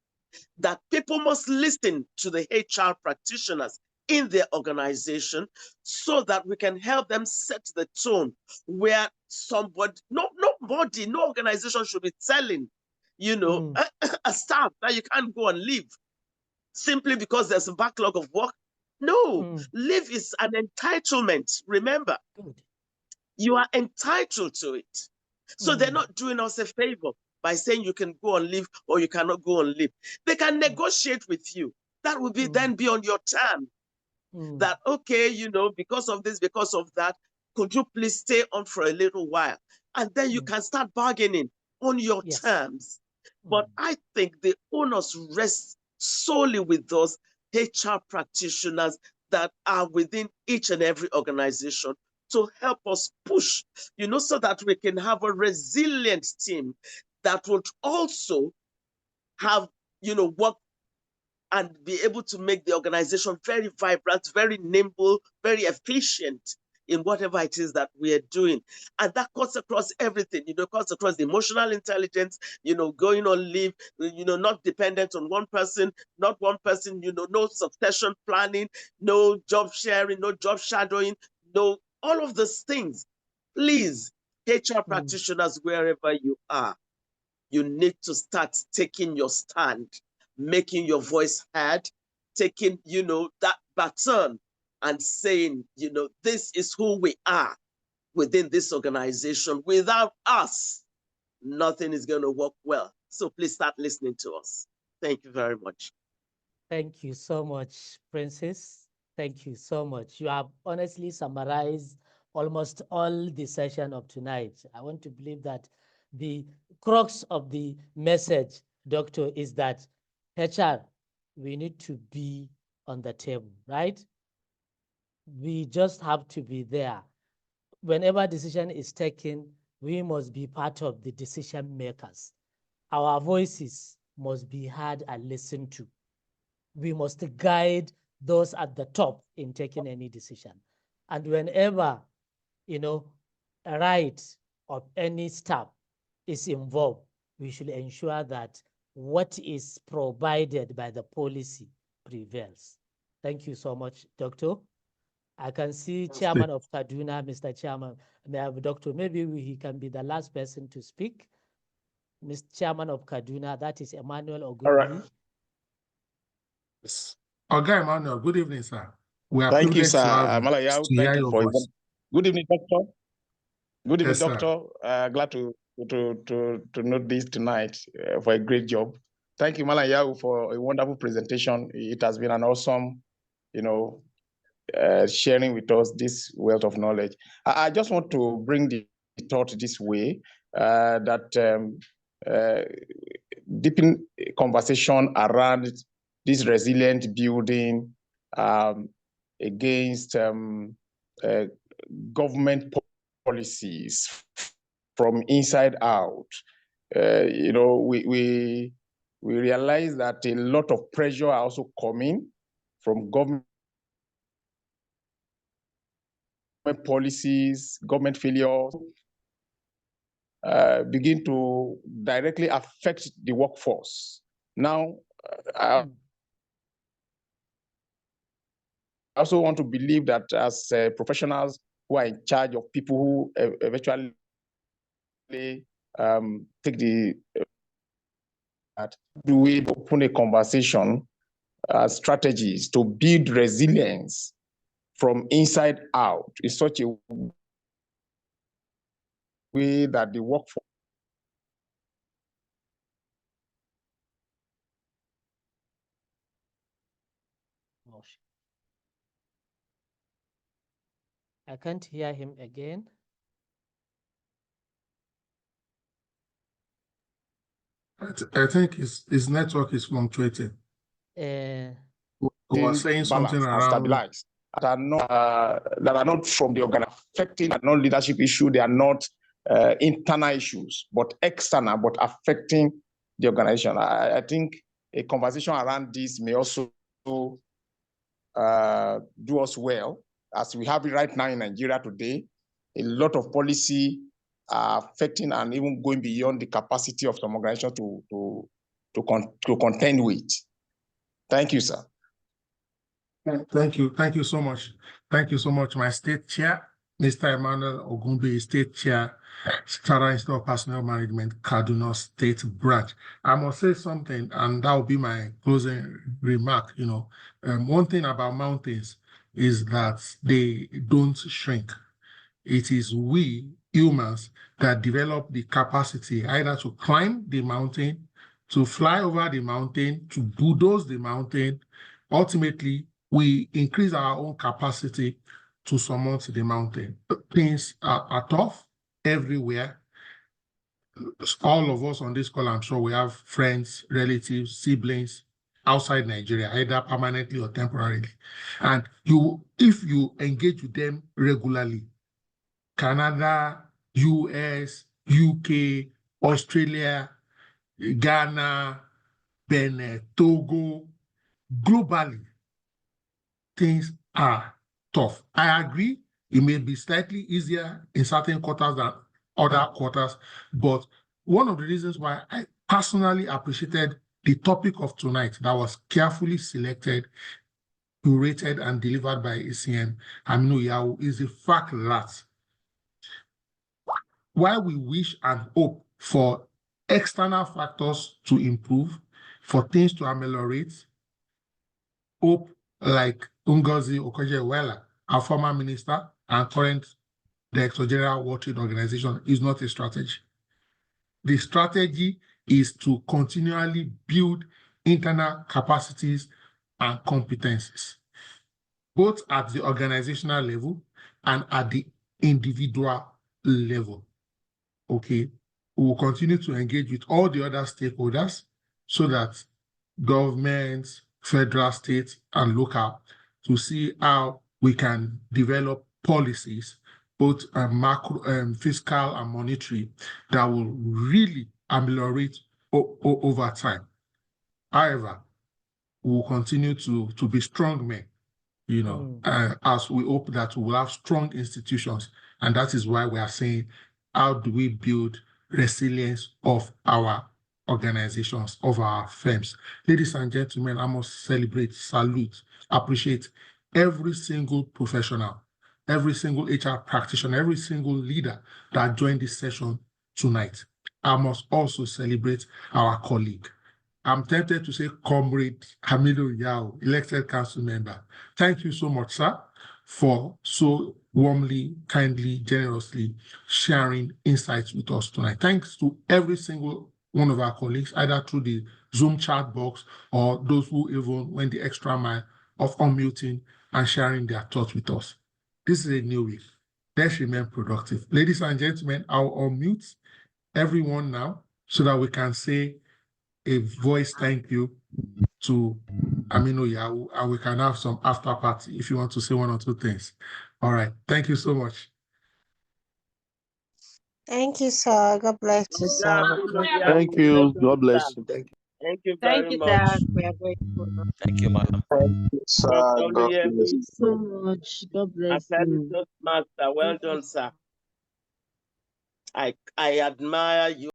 that people must listen to the HR practitioners in their organization so that we can help them set the tone where no organization should be telling, a staff that you can't go and leave simply because there's a backlog of work. No, leave is an entitlement. Remember, you are entitled to it. So they're not doing us a favor by saying you can go on leave or you cannot go on leave. They can negotiate with you. That will be then be on your term. That, okay, because of this, because of that, could you please stay on for a little while? And then you can start bargaining on your terms. But I think the onus rests solely with those HR practitioners that are within each and every organization to help us push, so that we can have a resilient team that would also have, work and be able to make the organization very vibrant, very nimble, very efficient in whatever it is that we are doing. And that cuts across everything, cuts across the emotional intelligence, going on leave, not dependent on one person, no succession planning, no job sharing, no job shadowing, no, all of those things. Please, HR practitioners, wherever you are, you need to start taking your stand, making your voice heard, taking, that baton and saying, this is who we are within this organization. Without us, nothing is going to work well. So please start listening to us. Thank you very much. Thank you so much, Princess. Thank you so much. You have honestly summarized almost all the session of tonight. I want to believe that the crux of the message, Doctor, is that HR, we need to be on the table, right? We just have to be there. Whenever decision is taken, we must be part of the decision makers. Our voices must be heard and listened to. We must guide those at the top in taking any decision. And whenever, a right of any staff is involved, we should ensure that what is provided by the policy prevails. Thank you so much, Doctor. I can see Chairman of Kaduna, Mr. Chairman, Doctor, maybe he can be the last person to speak. Mr. Chairman of Kaduna, that is Emmanuel Ogumbi. All right. Yes. Okay, Emmanuel, good evening, sir. We are Thank you, privileged sir. to have Malaya, to hear thank you your for voice. Good evening, Doctor. Good evening, Yes, sir. Doctor. Glad to note this tonight for a great job. Thank you, Malaya, for a wonderful presentation. It has been an awesome, sharing with us this wealth of knowledge. I just want to bring the thought this way, that deepen conversation around this resilient building against government policies from inside out. We realize that a lot of pressure are also coming from government policies, government failures, begin to directly affect the workforce. Now, I also want to believe that as professionals who are in charge of people who eventually take the do we open a conversation, strategies to build resilience from inside out in such a way that the workforce I can't hear him again. I think his network is fluctuating. He was saying something and around stabilize that are not from the organization, affecting, are not leadership issue. They are not internal issues, but external, but affecting the organization. I think a conversation around this may also do us well, as we have it right now in Nigeria today. A lot of policy are affecting and even going beyond the capacity of some organization to contend with. Thank you, sir. Thank you. Thank you so much. Thank you so much, my state chair, Mr. Emmanuel Ogumbi, state chair, Federal Institute of Personnel Management, Kaduna State Branch. I must say something, and that will be my closing remark. One thing about mountains is that they don't shrink. It is we humans that develop the capacity either to climb the mountain, to fly over the mountain, to bulldoze the mountain. Ultimately, we increase our own capacity to surmount the mountain. Things are tough everywhere. All of us on this call, I'm sure we have friends, relatives, siblings outside Nigeria, either permanently or temporarily. And if you engage with them regularly, Canada, US, UK, Australia, Ghana, Benin, Togo, globally, things are tough. I agree, it may be slightly easier in certain quarters than other quarters, but one of the reasons why I personally appreciated the topic of tonight that was carefully selected, curated, and delivered by ACM Aminu Yao is the fact that while we wish and hope for external factors to improve, for things to ameliorate, hope like Ngozi Okonjo-Iweala, our former minister and current Director General World Trade Organization, is not a strategy. The strategy is to continually build internal capacities and competencies, both at the organizational level and at the individual level. Okay, we will continue to engage with all the other stakeholders so that governments, federal, state, and local, to see how we can develop policies, both macro, fiscal and monetary, that will really ameliorate over time. However, we will continue to be strong men, you know, as we hope that we will have strong institutions. And that is why we are saying, how do we build resilience of our organizations, of our firms? Ladies and gentlemen, I must celebrate, salute, appreciate every single professional, every single HR practitioner, every single leader that joined this session tonight. I must also celebrate our colleague. I'm tempted to say Comrade Hamidu Yao, elected council member. Thank you so much, sir, for so warmly, kindly, generously sharing insights with us tonight. Thanks to every single one of our colleagues, either through the Zoom chat box or those who even went the extra mile of unmuting and sharing their thoughts with us. This is a new week. Let's remain productive. Ladies and gentlemen, I'll unmute everyone now so that we can say a voice thank you to Aminu Yao, and we can have some after party if you want to say one or two things. All right. Thank you so much. Thank you, sir. God bless you, sir. Thank you. God bless you. Thank you. Thank you Thank very you, much. Dad. We are grateful. Thank you, madam. Sir, Dr. God Oluyemi, bless you. so much. God bless you. Accredited Master, well done, sir. I admire you.